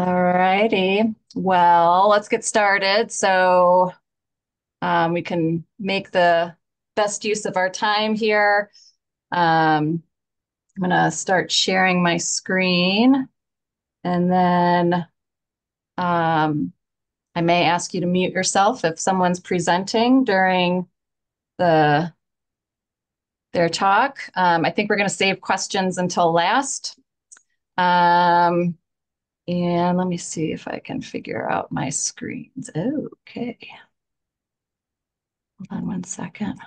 All righty. Well, let's get started. We can make the best use of our time here. I'm going to start sharing my screen, and then I may ask you to mute yourself if someone's presenting during the their talk. I think we're going to save questions until last. Um, and let me see if I can figure out my screens. Okay. Hold on one second.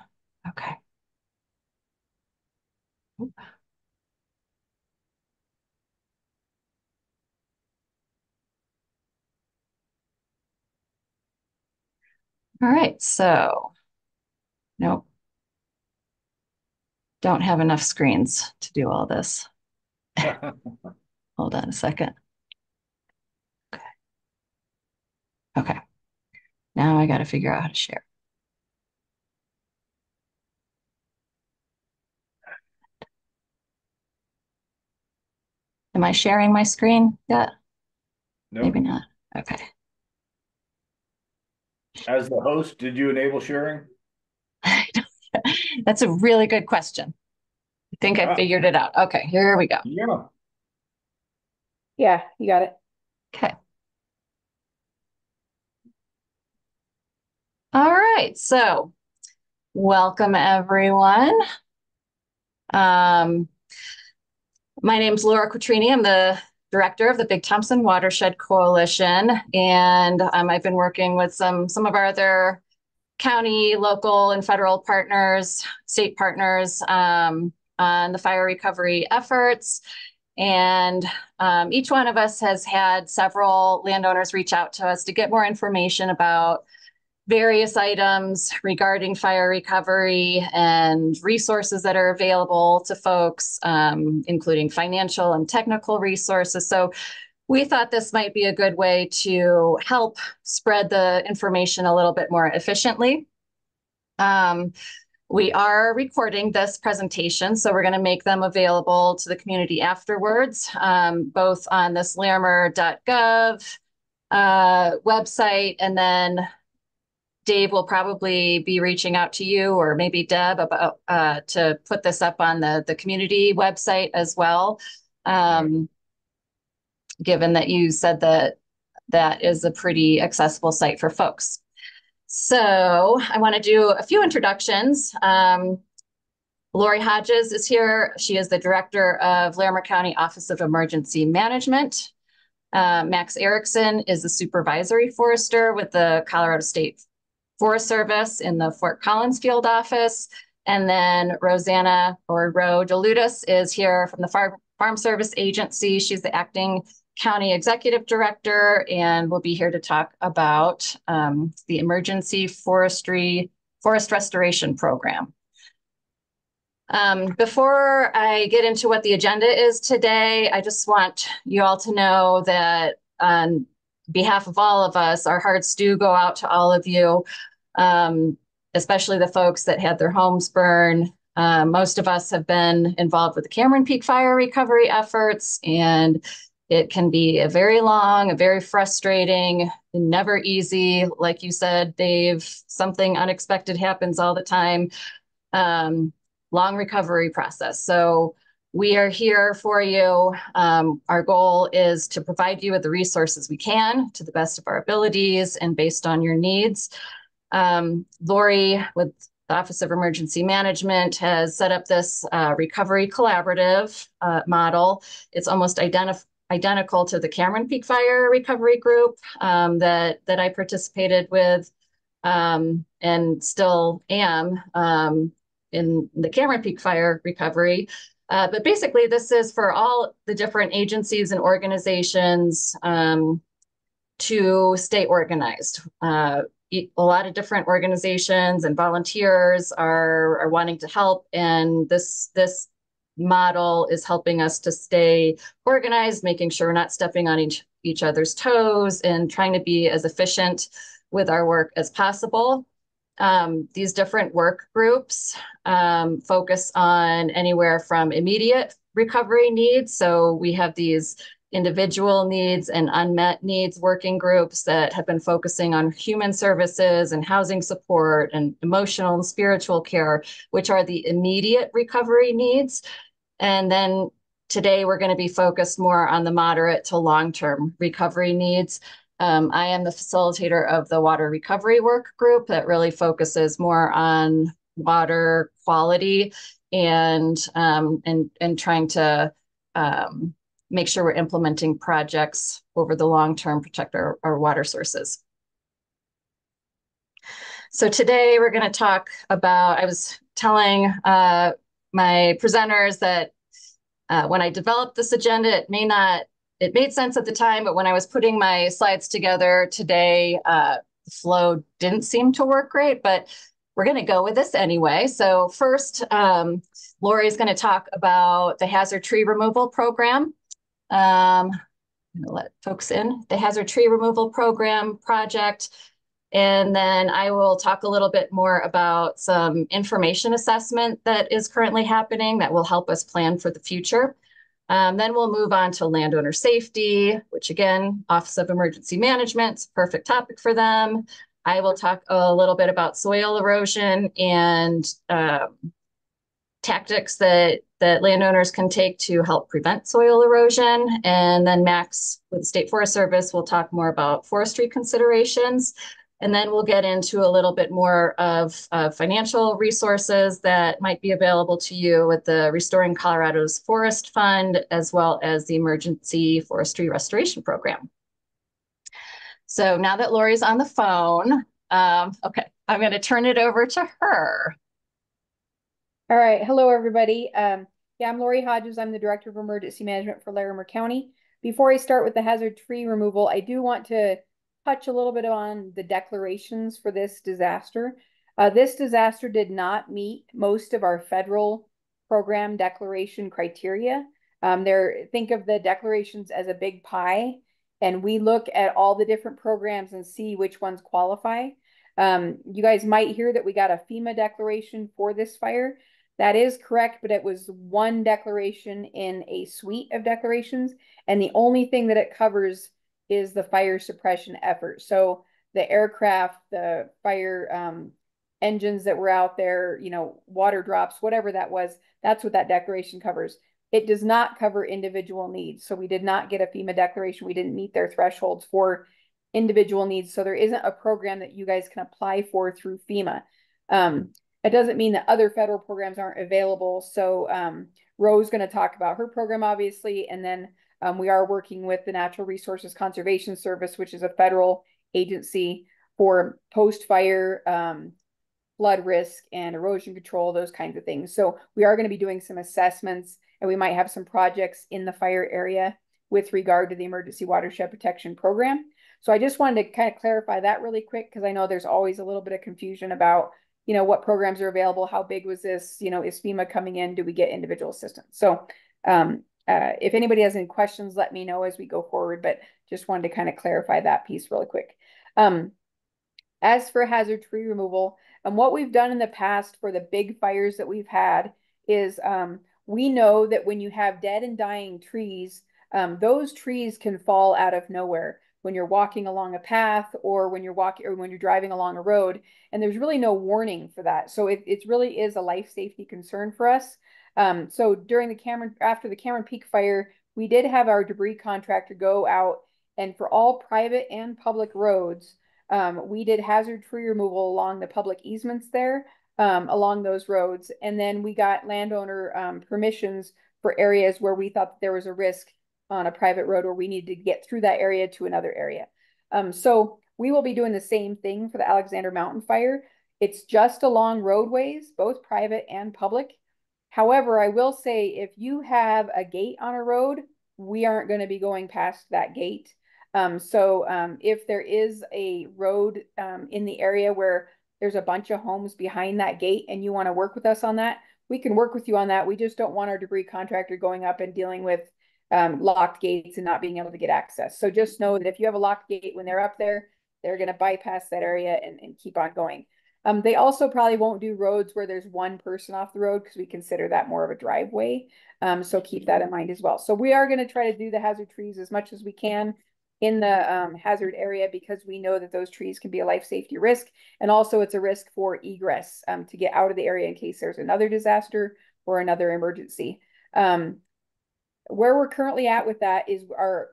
Okay. All right. Nope, don't have enough screens to do all this. Hold on a second. Okay. Okay. Now I got to figure out how to share. Am I sharing my screen yet? Maybe Nope. not. Okay. As the host, did you enable sharing? That's a really good question. I think I Ah, figured it out. Okay, here we go. yeah. Yeah, you got it. Okay. All right. So welcome everyone. Um, My name's Laura Quattrini. I'm the director of the Big Thompson Watershed Coalition, and I've been working with some of our other county, local, and federal partners, state partners, on the fire recovery efforts. And each one of us has had several landowners reach out to us to get more information about various items regarding fire recovery and resources that are available to folks, including financial and technical resources. So we thought this might be a good way to help spread the information a little bit more efficiently. Um, we are recording this presentation, so we're going to make them available to the community afterwards, both on this larimer.gov website, and then Dave will probably be reaching out to you, or maybe Deb, about to put this up on the community website as well. Um, Given that you said that that is a pretty accessible site for folks. So I want to do a few introductions. Lori Hodges is here. She is the director of Larimer County Office of Emergency Management. Max Erickson is the supervisory forester with the Colorado State Forest Service in the Fort Collins field office. And then Rosanna, or Ro DeLutis, is here from the Farm Service Agency. She's the acting county executive director and will be here to talk about the Emergency Forest Restoration Program. Before I get into what the agenda is today, I just want you all to know that on behalf of all of us, our hearts do go out to all of you, especially the folks that had their homes burned. Most of us have been involved with the Cameron Peak fire recovery efforts, and it can be a very long, a very frustrating, never easy. Like you said, Dave, something unexpected happens all the time. Long recovery process. So we are here for you. Our goal is to provide you with the resources we can to the best of our abilities and based on your needs. Lori, with the Office of Emergency Management, has set up this recovery collaborative model. It's almost identical to the Cameron Peak Fire Recovery Group that I participated with and still am in the Cameron Peak Fire Recovery. But basically, this is for all the different agencies and organizations to stay organized. A lot of different organizations and volunteers are wanting to help, and this model is helping us to stay organized, making sure we're not stepping on each other's toes, and trying to be as efficient with our work as possible. These different work groups focus on anywhere from immediate recovery needs. So we have these individual needs and unmet needs working groups that have been focusing on human services and housing support and emotional and spiritual care, which are the immediate recovery needs. And then today we're going to be focused more on the moderate to long-term recovery needs. I am the facilitator of the water recovery work group that really focuses more on water quality and trying to make sure we're implementing projects over the long term, protect our water sources. So today we're going to talk about, I was telling my presenters that when I developed this agenda, it made sense at the time, but when I was putting my slides together today, the flow didn't seem to work great, but we're going to go with this anyway. So first, Lori's going to talk about the hazard tree removal program. I'm going to let folks in. The hazard tree removal program project. And then I will talk a little bit more about some information assessment that is currently happening that will help us plan for the future. Then we'll move on to landowner safety, which again, Office of Emergency Management, perfect topic for them. I will talk a little bit about soil erosion and tactics that landowners can take to help prevent soil erosion. And then Max with the State Forest Service will talk more about forestry considerations. And then we'll get into a little bit more of financial resources that might be available to you with the Restoring Colorado's Forest Fund, as well as the Emergency Forestry Restoration Program. So now that Lori's on the phone, okay, I'm going to turn it over to her. All right. Hello, everybody. Yeah, I'm Lori Hodges. I'm the Director of Emergency Management for Larimer County. Before I start with the hazard tree removal, I do want to touch a little bit on the declarations for this disaster. This disaster did not meet most of our federal program declaration criteria. Think of the declarations as a big pie, and we look at all the different programs and see which ones qualify. You guys might hear that we got a FEMA declaration for this fire. That is correct, but it was one declaration in a suite of declarations, and the only thing that it covers is the fire suppression effort. So the aircraft, the fire engines that were out there, water drops, whatever that was, that's what that declaration covers. It does not cover individual needs. So we did not get a FEMA declaration. We didn't meet their thresholds for individual needs. So there isn't a program that you guys can apply for through FEMA. It doesn't mean that other federal programs aren't available. So Ro's going to talk about her program, obviously, and then we are working with the Natural Resources Conservation Service, which is a federal agency for post-fire flood risk and erosion control, those kinds of things. So we are going to be doing some assessments, and we might have some projects in the fire area with regard to the Emergency Watershed Protection Program. So I just wanted to kind of clarify that really quick, because I know there's always a little bit of confusion about, what programs are available, how big was this, is FEMA coming in, do we get individual assistance? So if anybody has any questions, let me know as we go forward, but just wanted to kind of clarify that piece really quick. As for hazard tree removal, what we've done in the past for the big fires that we've had is we know that when you have dead and dying trees, those trees can fall out of nowhere when you're walking along a path or when you're driving along a road, and there's really no warning for that. So it really is a life safety concern for us. So after the Cameron Peak fire, we did have our debris contractor go out, and for all private and public roads, we did hazard tree removal along the public easements there, along those roads. And then we got landowner permissions for areas where we thought that there was a risk on a private road where we needed to get through that area to another area. So we will be doing the same thing for the Alexander Mountain fire. It's just along roadways, both private and public. However, I will say if you have a gate on a road, we aren't going to be going past that gate. If there is a road in the area where there's a bunch of homes behind that gate and you want to work with us on that, we can work with you on that. We just don't want our debris contractor going up and dealing with locked gates and not being able to get access. So just know that if you have a locked gate when they're up there, they're going to bypass that area and keep on going. They also probably won't do roads where there's one person off the road because we consider that more of a driveway. So keep that in mind as well. So we are going to try to do the hazard trees as much as we can in the hazard area because we know that those trees can be a life safety risk. And also it's a risk for egress to get out of the area in case there's another disaster or another emergency. Where we're currently at with that is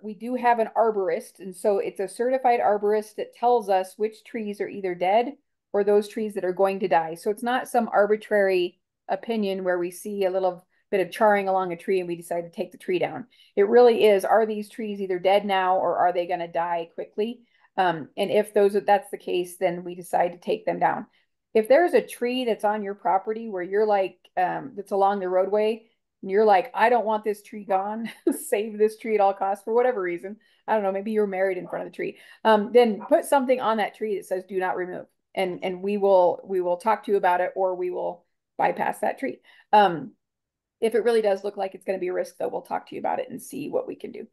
we do have an arborist. And so it's a certified arborist that tells us which trees are either dead or those trees that are going to die. So it's not some arbitrary opinion where we see a little bit of charring along a tree and we decide to take the tree down. It really is, are these trees either dead now or are they going to die quickly? And if that's the case, then we decide to take them down. If there's a tree that's on your property where you're like, that's along the roadway, and you're like, I don't want this tree gone, save this tree at all costs for whatever reason. I don't know, maybe you're married in front of the tree. Then put something on that tree that says do not remove. And we will talk to you about it, or we will bypass that tree. If it really does look like it's going to be a risk, though, we'll talk to you about it and see what we can do.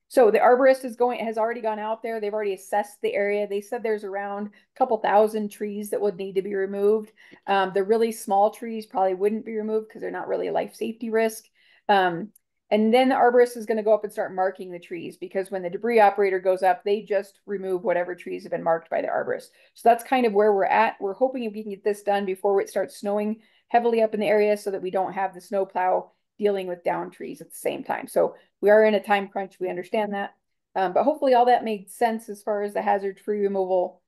So the arborist has already gone out there. They've already assessed the area. They said there's around a couple thousand trees that would need to be removed. The really small trees probably wouldn't be removed because they're not really a life safety risk. And then the arborist is going to go up and start marking the trees because when the debris operator goes up, they just remove whatever trees have been marked by the arborist. So that's kind of where we're at. We're hoping if we can get this done before it starts snowing heavily up in the area so that we don't have the snowplow dealing with down trees at the same time. So we are in a time crunch. We understand that. But hopefully all that made sense as far as the hazard tree removal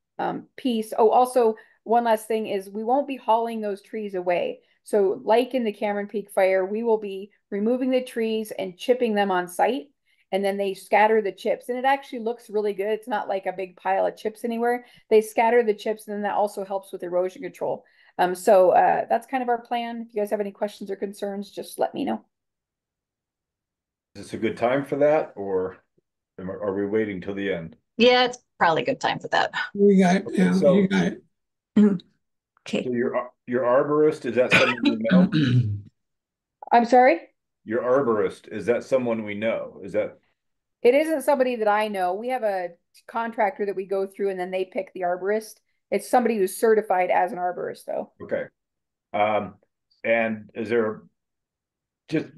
piece. Oh, also one last thing is we won't be hauling those trees away. So like in the Cameron Peak fire, we will be removing the trees and chipping them on site. And then they scatter the chips. And it actually looks really good. It's not like a big pile of chips anywhere. They scatter the chips, and then that also helps with erosion control. So that's kind of our plan. If you guys have any questions or concerns, just let me know. Is this a good time for that, or are we waiting till the end? Yeah, it's probably a good time for that. We got, Okay, yeah, so- you got it. Okay. So your arborist, is that someone we know? I'm sorry? Your arborist, is that someone we know? Is that It isn't somebody that I know. We have a contractor that we go through and then they pick the arborist. It's somebody who's certified as an arborist, though. okay? And is there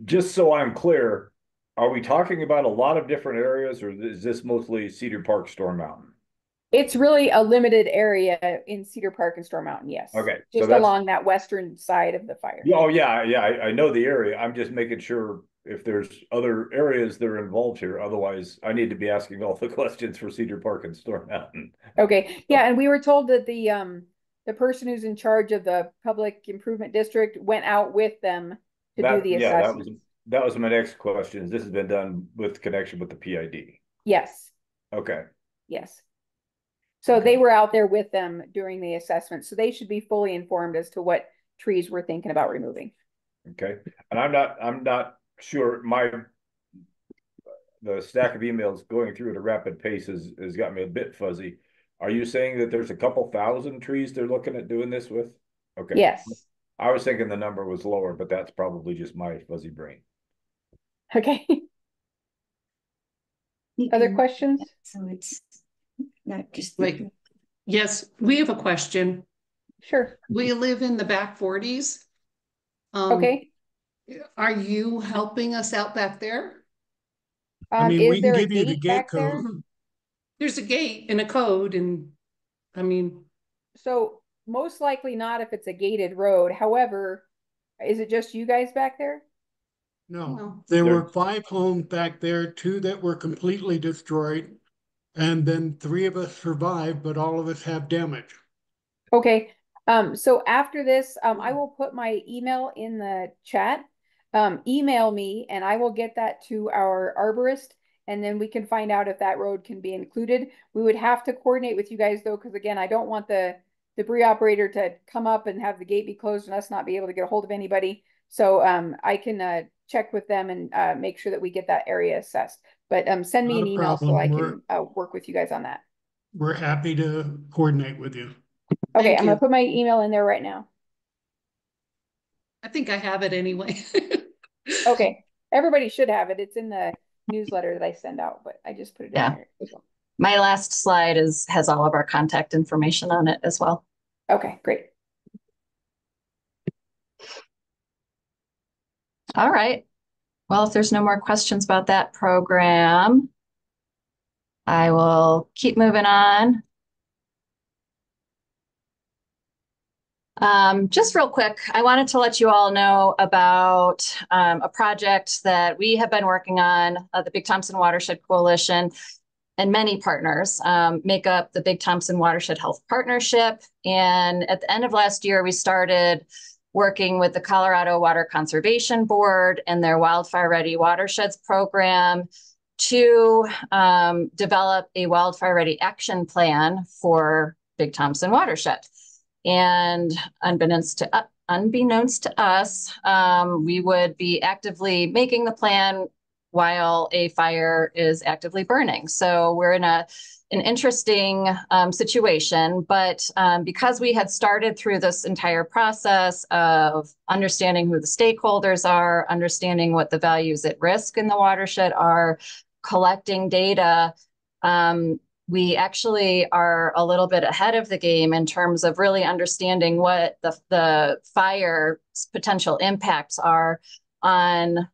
just so I'm clear, are we talking about a lot of different areas, or is this mostly Cedar Park, Storm Mountain? It's really a limited area in Cedar Park and Storm Mountain, yes. Okay, so Just that's along that western side of the fire. oh yeah, I know the area. I'm just making sure if there's other areas that are involved here. Otherwise, I need to be asking all the questions for Cedar Park and Storm Mountain. Okay, yeah, and we were told that the person who's in charge of the public improvement district went out with them to do the assessment. That was my next question. This has been done with connection with the PID. Yes. Okay. Yes. So they were out there with them during the assessment, so they should be fully informed as to what trees we're thinking about removing. Okay, and I'm not sure. The stack of emails going through at a rapid pace has got me a bit fuzzy. Are you saying that there's a couple thousand trees they're looking at doing this with? Okay. Yes. I was thinking the number was lower, but that's probably just my fuzzy brain. Okay. Other questions? So it's not just Like, yes, we have a question. Sure. We live in the back 40s. Okay. Are you helping us out back there? I mean, Is we can there a give you the gate gate back there? code. There's a gate and a code, and I mean, So most likely not if it's a gated road. However, is it just you guys back there? No, Well, there There- were 5 homes back there, 2 that were completely destroyed. And then 3 of us survived, but all of us have damage. Okay. So after this, I will put my email in the chat. Email me and I will get that to our arborist, and then we can find out if that road can be included. We would have to coordinate with you guys though, because again, I don't want the debris operator to come up and have the gate be closed and us not be able to get a hold of anybody. So I can check with them and make sure that we get that area assessed. But send me Not an a email so problem. I can work with you guys on that. We're happy to coordinate with you. Okay, Thank I'm gonna you. put my email in there right now. I think I have it anyway. Okay, everybody should have it. It's in the newsletter that I send out, but I just put it in Yeah. there. So. My last slide has all of our contact information on it as well. Okay, great. All right. Well, if there's no more questions about that program, I will keep moving on. Just real quick, I wanted to let you all know about a project that we have been working on, the Big Thompson Watershed Coalition, and many partners make up the Big Thompson Watershed Health Partnership. And at the end of last year, we started working with the Colorado Water Conservation Board and their Wildfire Ready Watersheds program to develop a wildfire ready action plan for Big Thompson Watershed. And unbeknownst to us, we would be actively making the plan while a fire is actively burning. So we're in an interesting situation, but because we had started through this entire process of understanding who the stakeholders are, understanding what the values at risk in the watershed are, collecting data, we actually are a little bit ahead of the game in terms of really understanding what the fire's potential impacts are on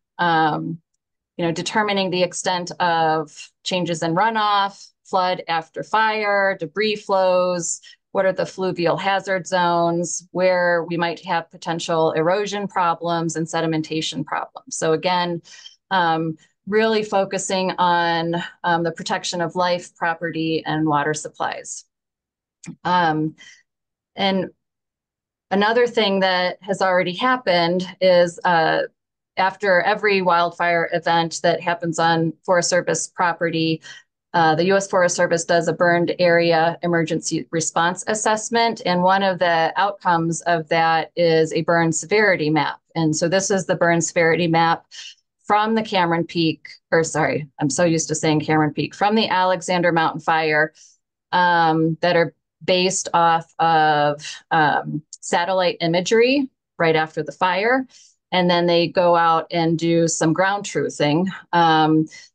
determining the extent of changes in runoff, flood after fire, debris flows, what are the fluvial hazard zones, where we might have potential erosion problems and sedimentation problems. So again, really focusing on the protection of life, property, and water supplies. And another thing that has already happened is after every wildfire event that happens on Forest Service property, the U.S. Forest Service does a burned area emergency response assessment. And one of the outcomes of that is a burn severity map. And so this is the burn severity map from the Cameron Peak, or sorry, I'm so used to saying Cameron Peak, from the Alexander Mountain Fire that are based off of satellite imagery right after the fire. And then they go out and do some ground truthing.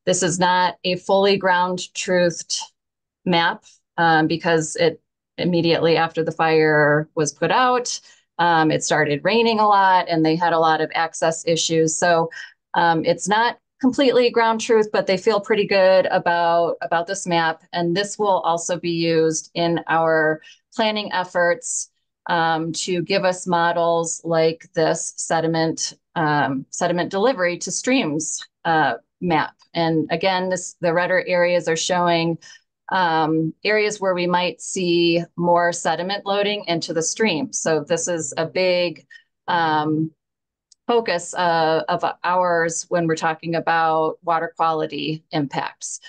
This is not a fully ground truthed map because it immediately after the fire was put out, it started raining a lot and they had a lot of access issues. So it's not completely ground truth, but they feel pretty good about this map. And this will also be used in our planning efforts to give us models like this sediment delivery to streams map. And again, the redder areas are showing areas where we might see more sediment loading into the stream. So this is a big focus of ours when we're talking about water quality impacts.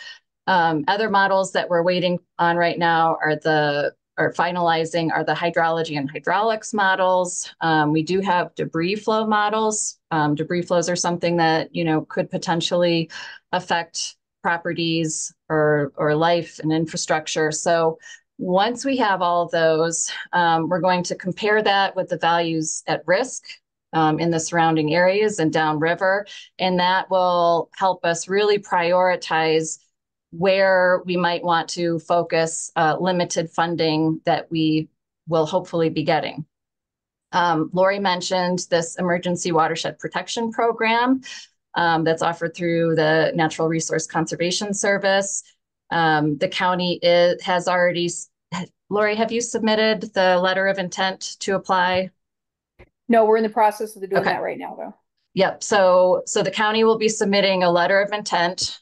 Other models that we're waiting on right now are finalizing are the hydrology and hydraulics models. We do have debris flow models. Debris flows are something that could potentially affect properties or life and infrastructure. So once we have all of those, we're going to compare that with the values at risk in the surrounding areas and downriver, and that will help us really prioritize where we might want to focus limited funding that we will hopefully be getting. Lori mentioned this Emergency Watershed Protection Program that's offered through the Natural Resource Conservation Service. The county has already, Lori, have you submitted the letter of intent to apply? No, we're in the process of doing that right now, though. Yep. So the county will be submitting a letter of intent,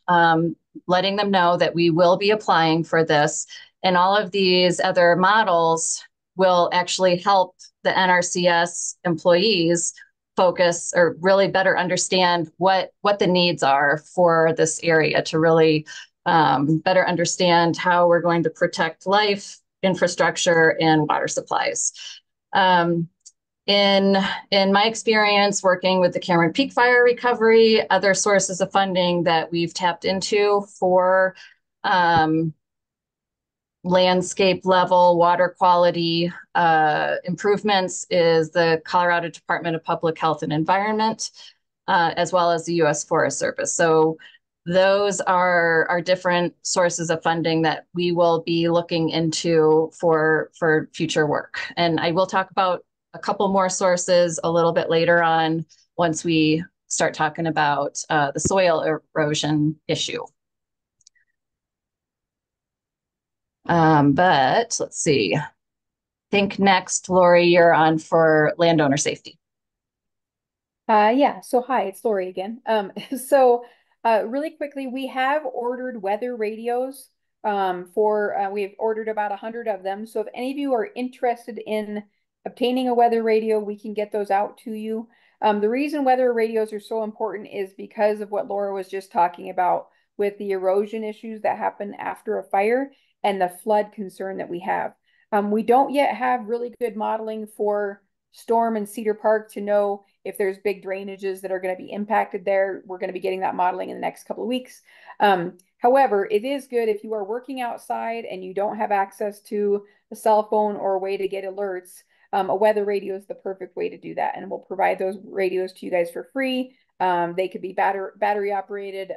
letting them know that we will be applying for this. And all of these other models will actually help the NRCS employees focus or really better understand what the needs are for this area to really better understand how we're going to protect life, infrastructure, and water supplies. In my experience working with the Cameron Peak Fire Recovery, other sources of funding that we've tapped into for landscape level water quality improvements is the Colorado Department of Public Health and Environment, as well as the U.S. Forest Service. So those are different sources of funding that we will be looking into for future work. And I will talk about a couple more sources a little bit later on once we start talking about the soil erosion issue. But let's see. I think next, Lori, you're on for landowner safety. Yeah, so hi, it's Lori again. So really quickly, we have ordered weather radios we've ordered about 100 of them. So if any of you are interested in obtaining a weather radio, we can get those out to you. The reason weather radios are so important is because of what Laura was just talking about with the erosion issues that happen after a fire and the flood concern that we have. We don't yet have really good modeling for Storm and Cedar Park to know if there's big drainages that are going to be impacted there. We're going to be getting that modeling in the next couple of weeks. However, it is good if you are working outside and you don't have access to a cell phone or a way to get alerts. A weather radio is the perfect way to do that, and we'll provide those radios to you guys for free. They could be battery operated,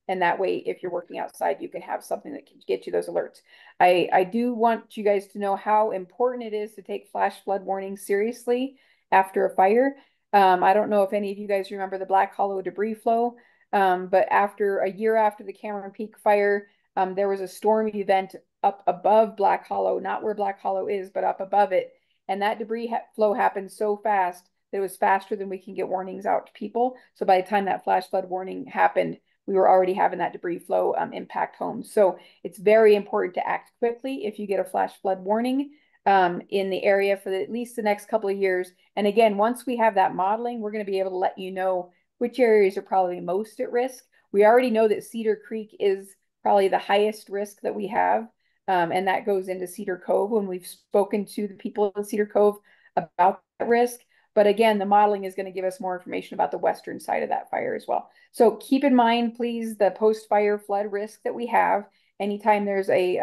and that way, if you're working outside, you can have something that can get you those alerts. I do want you guys to know how important it is to take flash flood warnings seriously after a fire. I don't know if any of you guys remember the Black Hollow debris flow, but after a year after the Cameron Peak fire, there was a storm event up above Black Hollow, not where Black Hollow is, but up above it. And that debris flow happened so fast that it was faster than we can get warnings out to people. So by the time that flash flood warning happened, we were already having that debris flow impact homes. So it's very important to act quickly if you get a flash flood warning in the area for at least the next couple of years. And again, once we have that modeling, we're going to be able to let you know which areas are probably most at risk. We already know that Cedar Creek is probably the highest risk that we have. And that goes into Cedar Cove when we've spoken to the people in Cedar Cove about that risk. But again, the modeling is going to give us more information about the western side of that fire as well. So keep in mind, please, the post-fire flood risk that we have. Anytime there's a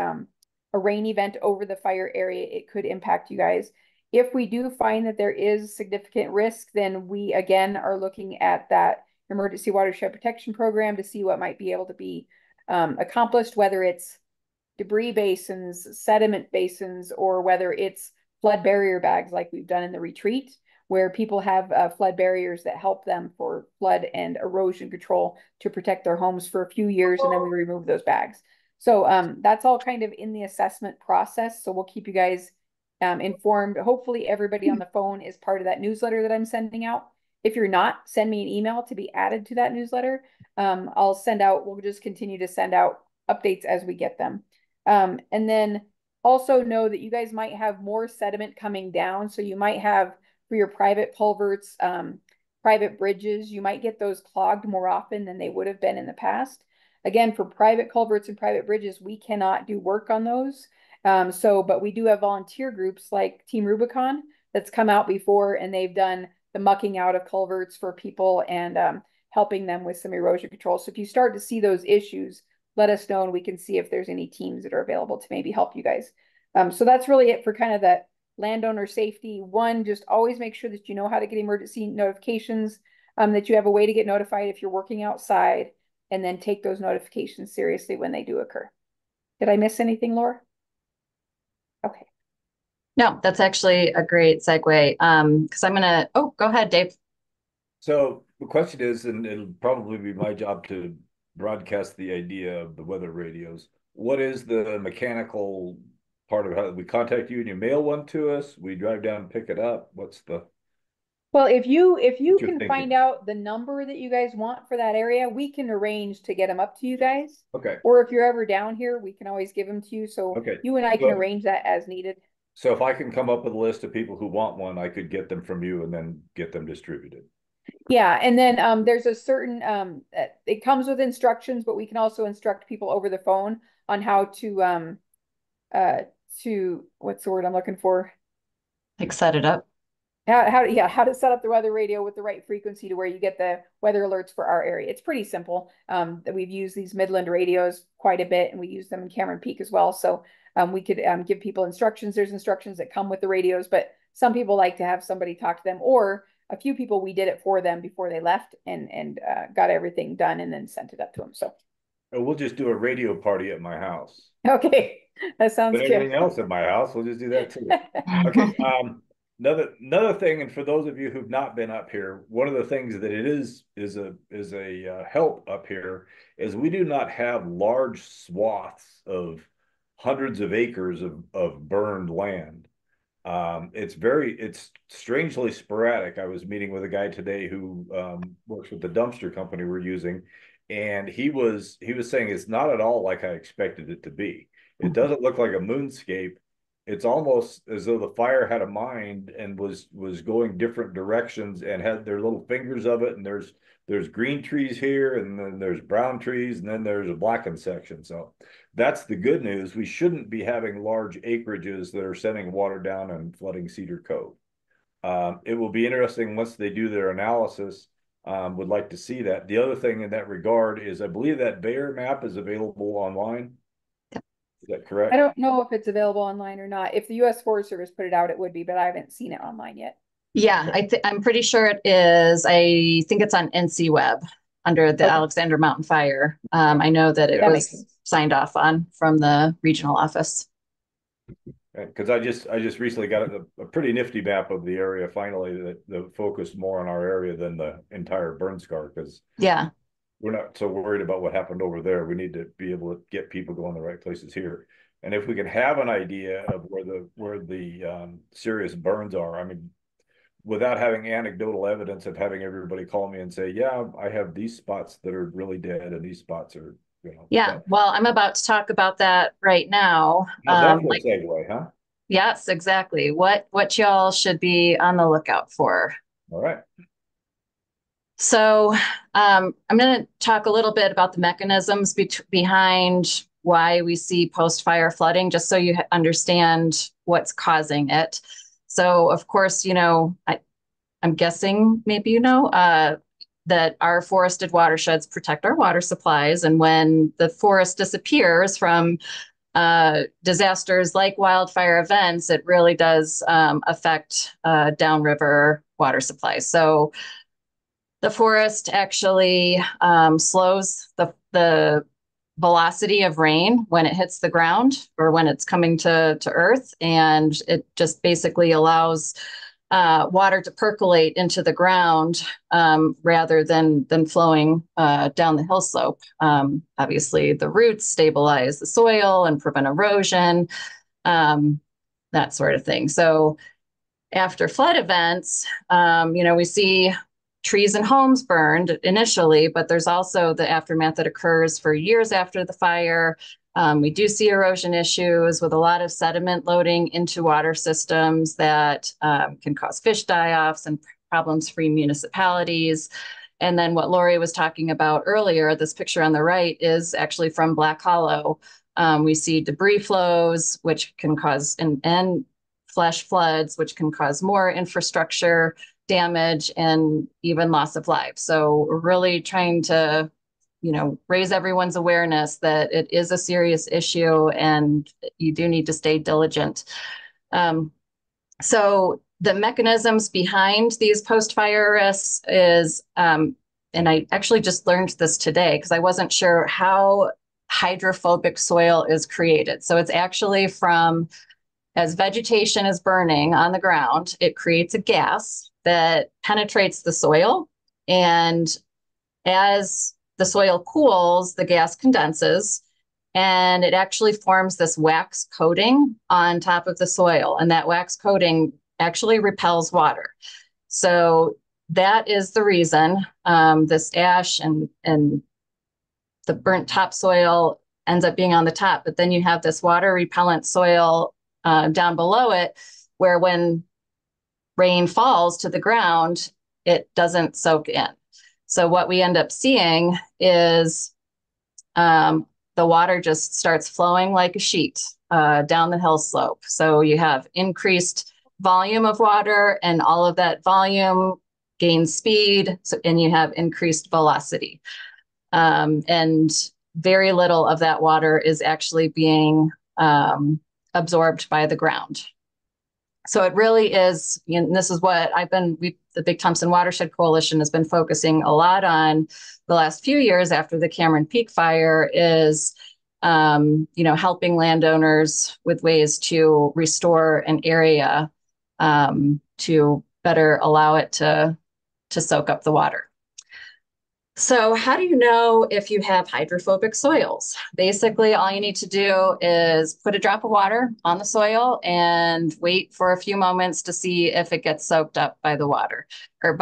rain event over the fire area, it could impact you guys. If we do find that there is significant risk, then we again are looking at that emergency watershed protection program to see what might be able to be accomplished, whether it's debris basins, sediment basins, or whether it's flood barrier bags like we've done in the retreat, where people have flood barriers that help them for flood and erosion control to protect their homes for a few years, and then we remove those bags. So that's all kind of in the assessment process. So we'll keep you guys informed. Hopefully everybody on the phone is part of that newsletter that I'm sending out. If you're not, send me an email to be added to that newsletter. We'll just continue to send out updates as we get them. And then also know that you guys might have more sediment coming down. So you might have for your private culverts, private bridges, you might get those clogged more often than they would have been in the past. Again, for private culverts and private bridges, we cannot do work on those. But we do have volunteer groups like Team Rubicon that's come out before, and they've done the mucking out of culverts for people and helping them with some erosion control. So if you start to see those issues, let us know and we can see if there's any teams that are available to maybe help you guys. So that's really it for kind of that landowner safety. One, just always make sure that you know how to get emergency notifications, that you have a way to get notified if you're working outside, and then take those notifications seriously when they do occur. Did I miss anything, Laura? Okay. No, that's actually a great segue. Because I'm gonna, oh, go ahead, Dave. So the question is, and it'll probably be my job to broadcast the idea of the weather radios. What is the mechanical part of how we contact you and you mail one to us? We drive down and pick it up. What's the Well, if you can thinking? find out the number that you guys want for that area, we can arrange to get them up to you guys. Okay. Or if you're ever down here, we can always give them to you. So Okay. you and I can arrange that as needed. So if I can come up with a list of people who want one, I could get them from you and then get them distributed. Yeah, and then there's a certain it comes with instructions, but we can also instruct people over the phone on how to what's the word I'm looking for? Like set it up. How to set up the weather radio with the right frequency to where you get the weather alerts for our area. It's pretty simple. That we've used these Midland radios quite a bit, and we use them in Cameron Peak as well. So we could give people instructions. There's instructions that come with the radios, but some people like to have somebody talk to them, or a few people, we did it for them before they left and got everything done and then sent it up to them. So, We'll just do a radio party at my house. okay, that sounds But good. everything else at my house, we'll just do that too. Okay. Another thing, and for those of you who've not been up here, one of the things that it is a help up here is we do not have large swaths of hundreds of acres of burned land. It's strangely sporadic. I was meeting with a guy today who works with the dumpster company we're using, and he was saying it's not at all like I expected it to be. It doesn't look like a moonscape. It's almost as though the fire had a mind and was going different directions and had their little fingers of it. And there's green trees here, and then there's brown trees, and then there's a blackened section. So that's the good news. We shouldn't be having large acreages that are sending water down and flooding Cedar Cove. It will be interesting once they do their analysis. Would like to see that. The other thing in that regard is I believe that Bayer map is available online. Is that correct? I don't know if it's available online or not. If the U.S. Forest Service put it out, it would be, but I haven't seen it online yet. Yeah, I'm pretty sure it is. I think it's on NC Web under the Alexander Mountain Fire. I know that it was signed off on from the regional office. Because I just recently got a pretty nifty map of the area finally that focused more on our area than the entire burn scar, because yeah, we're not so worried about what happened over there. We need to be able to get people going the right places here. And if we can have an idea of where the serious burns are, I mean, without having anecdotal evidence of having everybody call me and say, yeah, I have these spots that are really dead and these spots are, yeah. Well, I'm about to talk about that right now. That's a segue, huh? Yes, exactly. What y'all should be on the lookout for. All right. So I'm going to talk a little bit about the mechanisms behind why we see post-fire flooding, just so you understand what's causing it. So, of course, I'm guessing maybe that our forested watersheds protect our water supplies. And when the forest disappears from disasters like wildfire events, it really does affect downriver water supplies. So the forest actually slows the velocity of rain when it hits the ground or when it's coming to earth, and it just basically allows water to percolate into the ground rather than flowing down the hill slope. Obviously, the roots stabilize the soil and prevent erosion, that sort of thing. So after flood events, we see trees and homes burned initially, but there's also the aftermath that occurs for years after the fire. We do see erosion issues with a lot of sediment loading into water systems that can cause fish die-offs and problems for municipalities. And then what Lori was talking about earlier, this picture on the right is actually from Black Hollow. We see debris flows, which can cause, and flash floods, which can cause more infrastructure damage and even loss of life. So we're really trying to, raise everyone's awareness that it is a serious issue and you do need to stay diligent. So the mechanisms behind these post-fire risks is, and I actually just learned this today because I wasn't sure how hydrophobic soil is created. So it's actually as vegetation is burning on the ground, it creates a gas that penetrates the soil. And as the soil cools, the gas condenses, and it actually forms this wax coating on top of the soil. And that wax coating actually repels water. So that is the reason this ash and the burnt topsoil ends up being on the top. But then you have this water repellent soil down below it, where when rain falls to the ground, it doesn't soak in. So what we end up seeing is the water just starts flowing like a sheet down the hill slope. So you have increased volume of water, and all of that volume gains speed, and you have increased velocity. And very little of that water is actually being absorbed by the ground. So it really is, this is what the Big Thompson Watershed Coalition has been focusing a lot on the last few years after the Cameron Peak fire is, helping landowners with ways to restore an area to better allow it to soak up the water. So how do you know if you have hydrophobic soils? Basically, all you need to do is put a drop of water on the soil and wait for a few moments to see if it gets soaked up by the water, or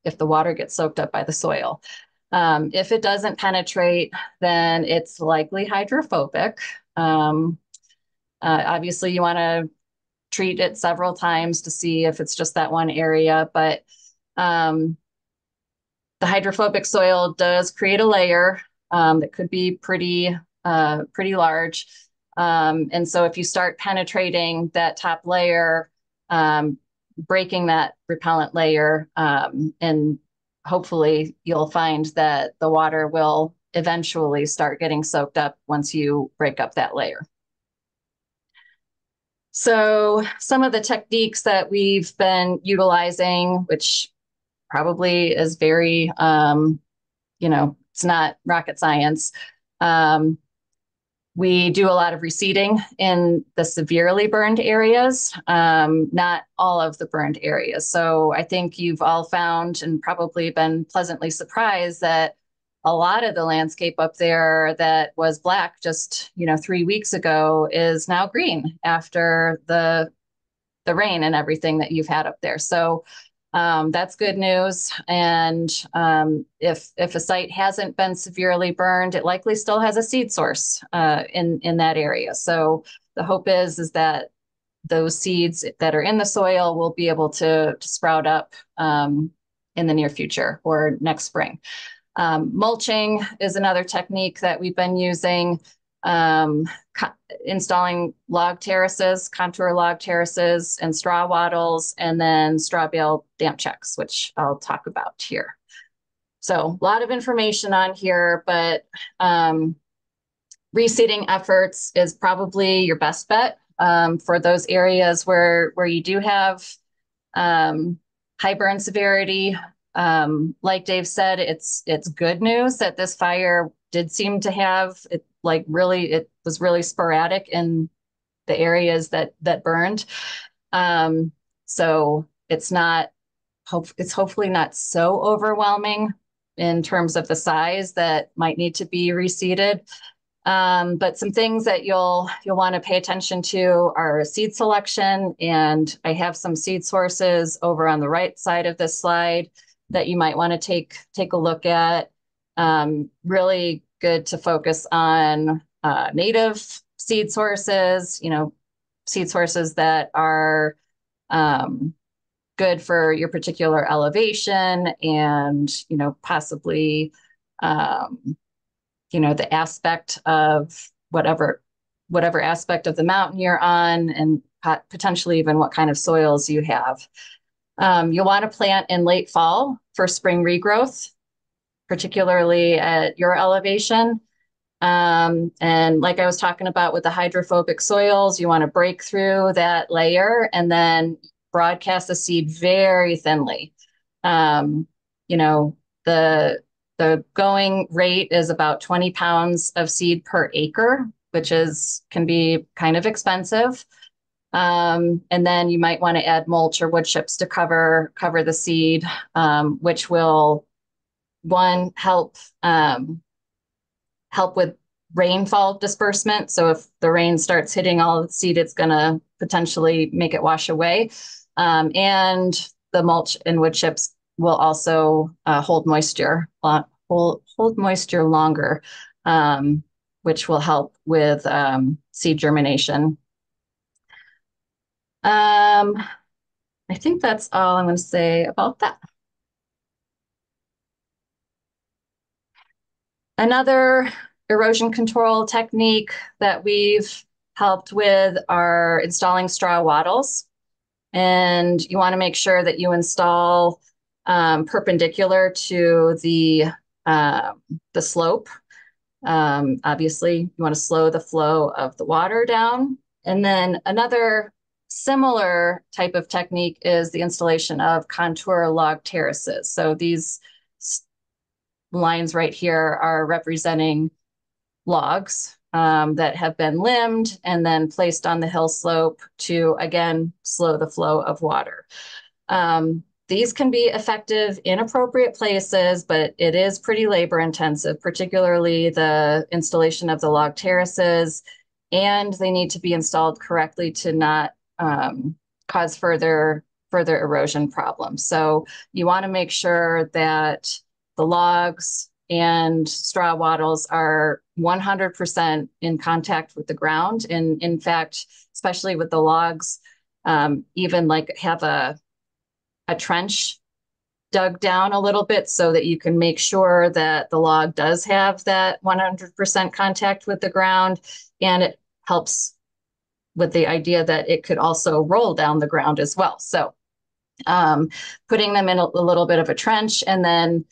if the water gets soaked up by the soil. If it doesn't penetrate, then it's likely hydrophobic. Obviously, you want to treat it several times to see if it's just that one area, but the hydrophobic soil does create a layer that could be pretty large. And so if you start penetrating that top layer, breaking that repellent layer, and hopefully you'll find that the water will eventually start getting soaked up once you break up that layer. So some of the techniques that we've been utilizing, which probably is very, it's not rocket science. We do a lot of reseeding in the severely burned areas, not all of the burned areas. So I think you've all found and probably been pleasantly surprised that a lot of the landscape up there that was black just, 3 weeks ago is now green after the rain and everything that you've had up there. So that's good news. And if a site hasn't been severely burned, it likely still has a seed source in that area. So the hope is that those seeds that are in the soil will be able to sprout up in the near future or next spring. Mulching is another technique that we've been using. Installing log terraces, contour log terraces, and straw wattles, and then straw bale damp checks, which I'll talk about here. So a lot of information on here, but reseeding efforts is probably your best bet for those areas where you do have high burn severity. Like Dave said, it's good news that this fire did seem to have it, it was really sporadic in the areas that burned. So it's hopefully not so overwhelming in terms of the size that might need to be reseeded. But some things that you'll want to pay attention to are seed selection, and I have some seed sources over on the right side of this slide that you might want to take a look at. Really good to focus on native seed sources, seed sources that are good for your particular elevation and, possibly, the aspect of whatever aspect of the mountain you're on, and potentially even what kind of soils you have. You'll want to plant in late fall for spring regrowth, particularly at your elevation. And like I was talking about with the hydrophobic soils, you want to break through that layer and then broadcast the seed very thinly. The going rate is about 20 pounds of seed per acre, which can be kind of expensive. And then you might want to add mulch or wood chips to cover the seed, which will, one, help with rainfall disbursement. So if the rain starts hitting all of the seed, it's going to potentially make it wash away. And the mulch and wood chips will also hold moisture longer, which will help with seed germination. I think that's all I'm going to say about that. Another erosion control technique that we've helped with are installing straw wattles. And you want to make sure that you install perpendicular to the slope. Obviously, you want to slow the flow of the water down. And then another similar type of technique is the installation of contour log terraces. So these lines right here are representing logs that have been limbed and then placed on the hill slope to, again, slow the flow of water. These can be effective in appropriate places, but it is pretty labor intensive, particularly the installation of the log terraces, and they need to be installed correctly to not cause further erosion problems. So you want to make sure that the logs and straw wattles are 100% in contact with the ground. And in fact, especially with the logs, even like have a trench dug down a little bit so that you can make sure that the log does have that 100% contact with the ground. And it helps with the idea that it could also roll down the ground as well. So putting them in a little bit of a trench, and then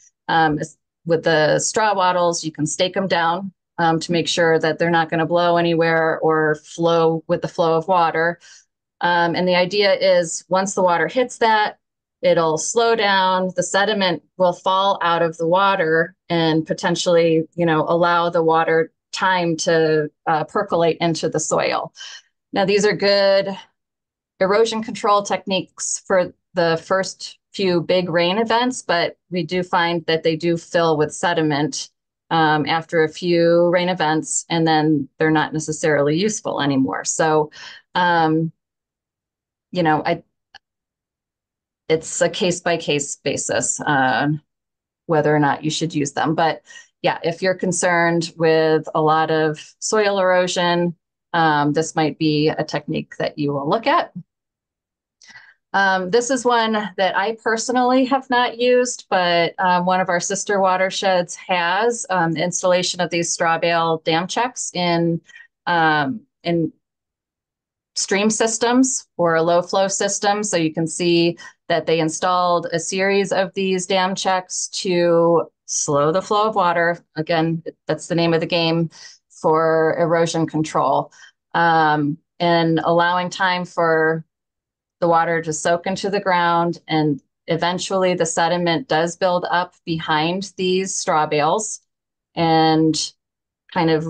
with the straw wattles, you can stake them down to make sure that they're not going to blow anywhere or flow with the flow of water. And the idea is once the water hits that, it'll slow down, the sediment will fall out of the water and potentially, allow the water time to percolate into the soil. Now, these are good erosion control techniques for the first few big rain events, but we do find that they do fill with sediment after a few rain events, and then they're not necessarily useful anymore. So, it's a case-by-case basis whether or not you should use them. But yeah, if you're concerned with a lot of soil erosion, this might be a technique that you will look at. This is one that I personally have not used, but one of our sister watersheds has the installation of these straw bale dam checks in stream systems or a low flow system. So you can see that they installed a series of these dam checks to slow the flow of water. Again, that's the name of the game for erosion control, and allowing time for the water to soak into the ground. And eventually the sediment does build up behind these straw bales and kind of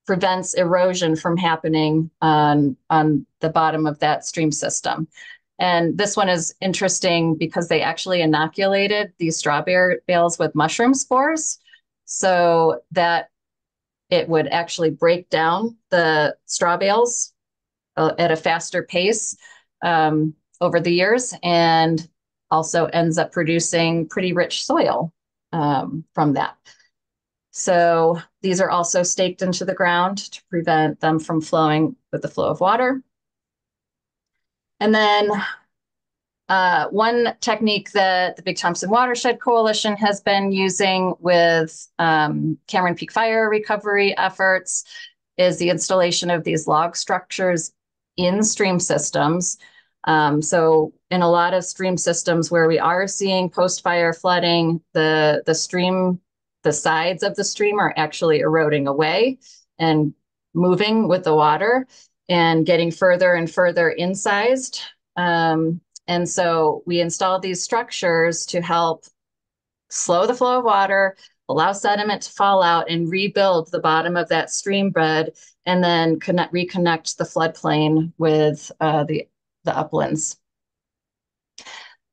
prevents erosion from happening on the bottom of that stream system. And this one is interesting because they actually inoculated these straw bales with mushroom spores so that it would actually break down the straw bales at a faster pace over the years, and also ends up producing pretty rich soil from that. So these are also staked into the ground to prevent them from flowing with the flow of water. And then one technique that the Big Thompson Watershed Coalition has been using with Cameron Peak fire recovery efforts is the installation of these log structures in stream systems. So in a lot of stream systems where we are seeing post-fire flooding, the sides of the stream are actually eroding away and moving with the water and getting further and further incised. And so we installed these structures to help slow the flow of water, allow sediment to fall out and rebuild the bottom of that stream bed, and then reconnect the floodplain with the uplands.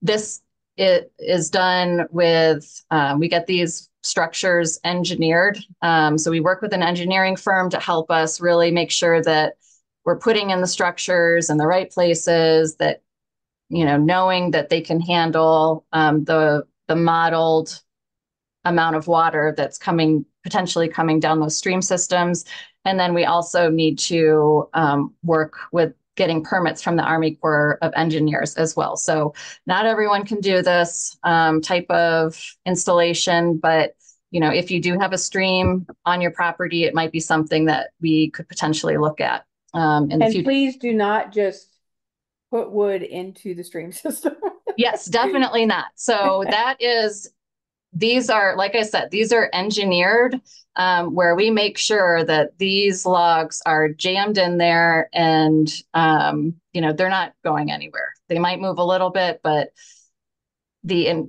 This is done with, we get these structures engineered. So we work with an engineering firm to help us really make sure that we're putting in the structures in the right places, that, knowing that they can handle the modeled amount of water that's potentially coming down those stream systems. And then we also need to work with getting permits from the Army Corps of Engineers as well. So not everyone can do this type of installation, but if you do have a stream on your property, it might be something that we could potentially look at in the future. And please do not just put wood into the stream system. Yes, definitely not. So that is these are, like I said, these are engineered where we make sure that these logs are jammed in there and, they're not going anywhere. They might move a little bit, but we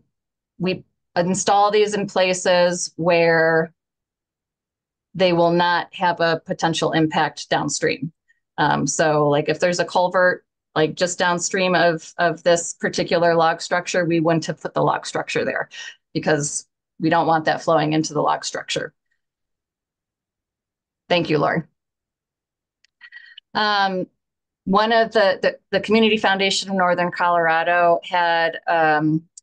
install these in places where they will not have a potential impact downstream. So like if there's a culvert, like just downstream of this particular log structure, we wouldn't have put the log structure there because we don't want that flowing into the log structure. Thank you, Lori. One of the Community Foundation of Northern Colorado had a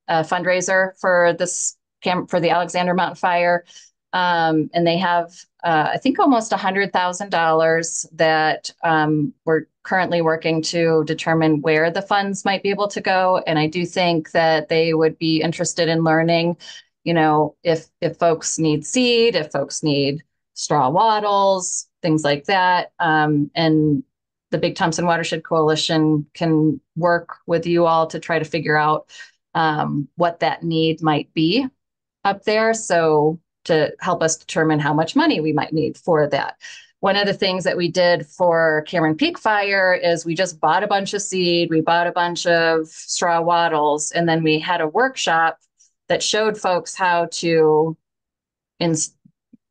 fundraiser for this camp for the Alexander Mountain Fire. And they have, I think, almost $100,000 that we're currently working to determine where the funds might be able to go. And I do think that they would be interested in learning, if folks need seed, if folks need straw wattles, things like that. And the Big Thompson Watershed Coalition can work with you all to try to figure out what that need might be up there. So to help us determine how much money we might need for that. One of the things that we did for Cameron Peak Fire is we just bought a bunch of seed, we bought a bunch of straw wattles, and then we had a workshop that showed folks how to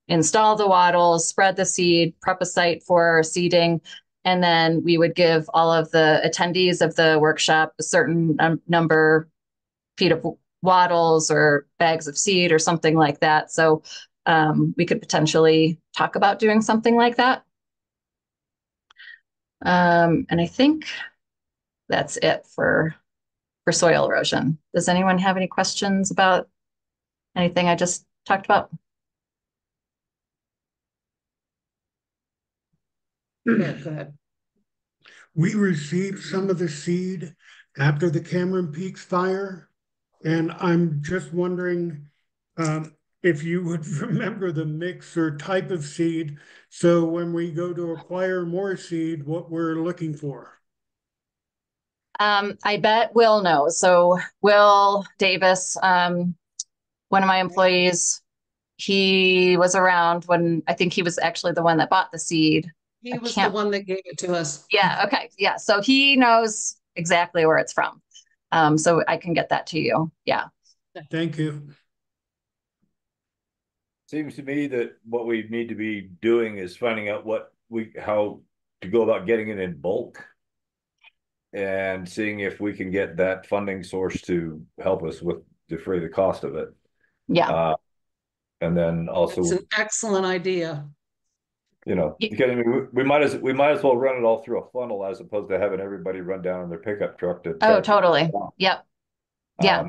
install the wattles, spread the seed, prep a site for seeding, and then we would give all of the attendees of the workshop a certain number feet of wattles or bags of seed or something like that. So we could potentially talk about doing something like that. And I think that's it for soil erosion. Does anyone have any questions about anything I just talked about? Yeah, go ahead. We received some of the seed after the Cameron Peaks fire, and I'm just wondering if you would remember the mix or type of seed, so when we go to acquire more seed, what we're looking for. I bet Will knows. So Will Davis, one of my employees, he was around when I think he was actually the one that bought the seed. He was the one that gave it to us. Yeah. Okay. Yeah. So he knows exactly where it's from. So I can get that to you. Yeah. Thank you. Seems to me that what we need to be doing is finding out how to go about getting it in bulk and seeing if we can get that funding source to help us with defray the cost of it. Yeah. And then also, it's an excellent idea. Because I mean, we might as well run it all through a funnel as opposed to having everybody run down in their pickup truck to. Oh, totally. Yep. Yeah.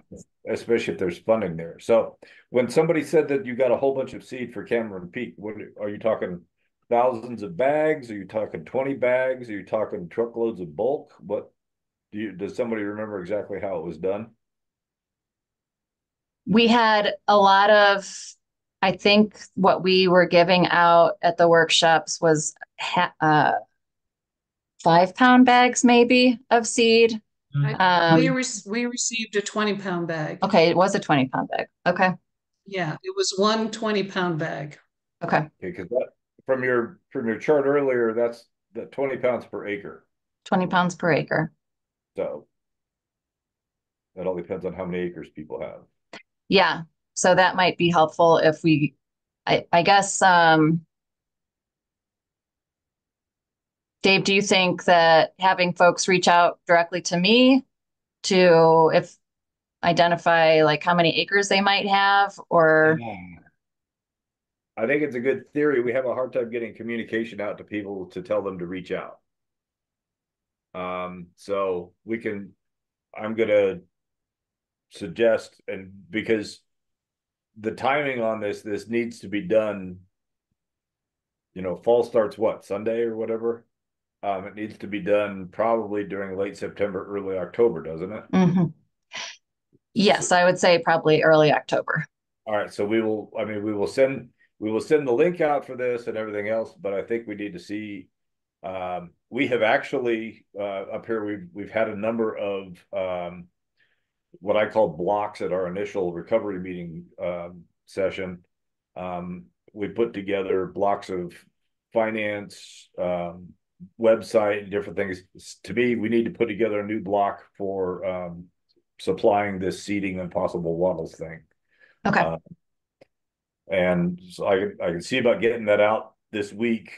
Especially if there's funding there. So when somebody said that you got a whole bunch of seed for Cameron Peak, what are you talking? Thousands of bags? Are you talking 20 bags? Are you talking truckloads of bulk? Does somebody remember exactly how it was done? We had a lot of, I think what we were giving out at the workshops was 5-pound bags maybe of seed. We received a 20-pound bag. Okay, it was a 20-pound bag. Okay. Yeah, it was one 20-pound bag. Okay. Because that from your chart earlier, that's the 20 pounds per acre. 20 pounds per acre. So that all depends on how many acres people have. Yeah. So that might be helpful if I guess, Dave, do you think that having folks reach out directly to me to identify like how many acres they might have, or? I think it's a good theory. We have a hard time getting communication out to people to tell them to reach out. So I'm going to suggest, and because the timing on this needs to be done, fall starts what, Sunday or whatever? It needs to be done probably during late September, early October, doesn't it? Mm-hmm. Yes, I would say probably early October. All right. So we will send the link out for this and everything else, but I think we need to see, we have actually, up here, we've had a number of what I call blocks at our initial recovery meeting session. We put together blocks of finance, website, and different things. To me, we need to put together a new block for supplying this seeding and possible wattles thing. Okay. And so I can see about getting that out this week,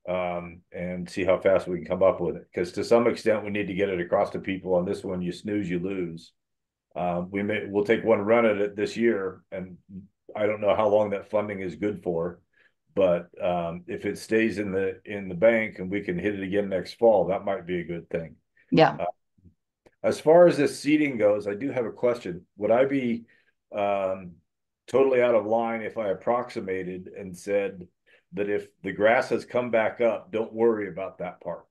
and see how fast we can come up with it. Because to some extent, we need to get it across to people. On this one, you snooze, you lose. We'll take one run at it this year, and I don't know how long that funding is good for, but if it stays in the bank and we can hit it again next fall, that might be a good thing. Yeah. As far as this seeding goes, I do have a question. Would I be totally out of line if I approximated and said that if the grass has come back up, don't worry about that part?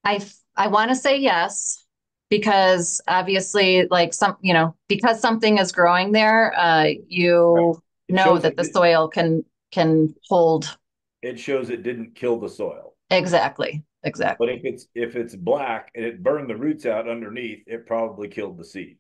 I want to say yes, because obviously, like because something is growing there, you know that the soil can hold. It shows it didn't kill the soil. Exactly. But if it's black and it burned the roots out underneath, it probably killed the seed.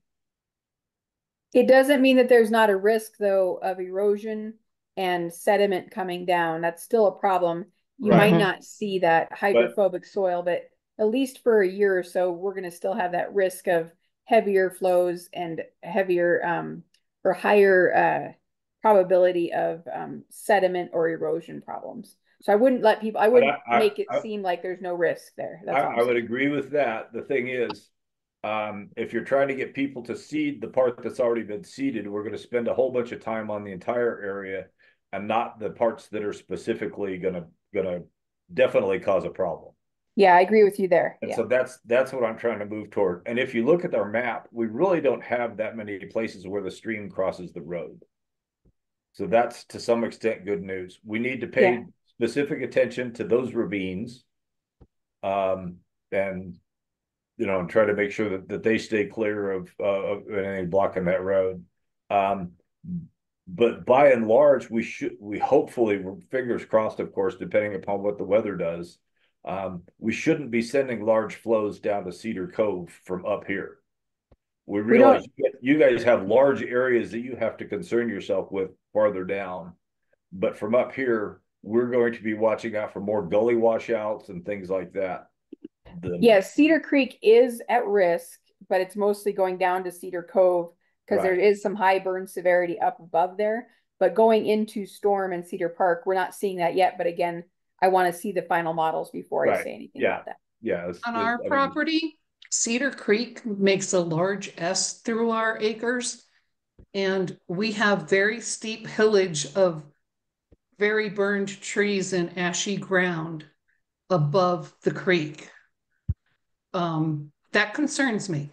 It doesn't mean that there's not a risk, though, of erosion and sediment coming down. That's still a problem. You Right. might not see that hydrophobic soil, but at least for a year or so, we're going to still have that risk of heavier flows and heavier or higher probability of sediment or erosion problems. So I wouldn't make it seem like there's no risk there. That's all I would agree with that. The thing is, if you're trying to get people to seed the part that's already been seeded, we're going to spend a whole bunch of time on the entire area and not the parts that are specifically gonna definitely cause a problem. Yeah, I agree with you there. And yeah. so that's what I'm trying to move toward. And if you look at our map, we really don't have that many places where the stream crosses the road. So that's to some extent good news. We need to pay specific attention to those ravines, and and try to make sure that they stay clear of anything blocking that road. But by and large, we hopefully, fingers crossed, of course, depending upon what the weather does, we shouldn't be sending large flows down to Cedar Cove from up here. We realize you guys have large areas that you have to concern yourself with farther down, but from up here, we're going to be watching out for more gully washouts and things like that. Yes, Cedar Creek is at risk, but it's mostly going down to Cedar Cove because there is some high burn severity up above there. But going into Storm and Cedar Park, we're not seeing that yet. But again, I want to see the final models before I say anything about that. Yeah. On our property, Cedar Creek makes a large S through our acres, and we have very steep hillage of very burned trees and ashy ground above the creek. That concerns me.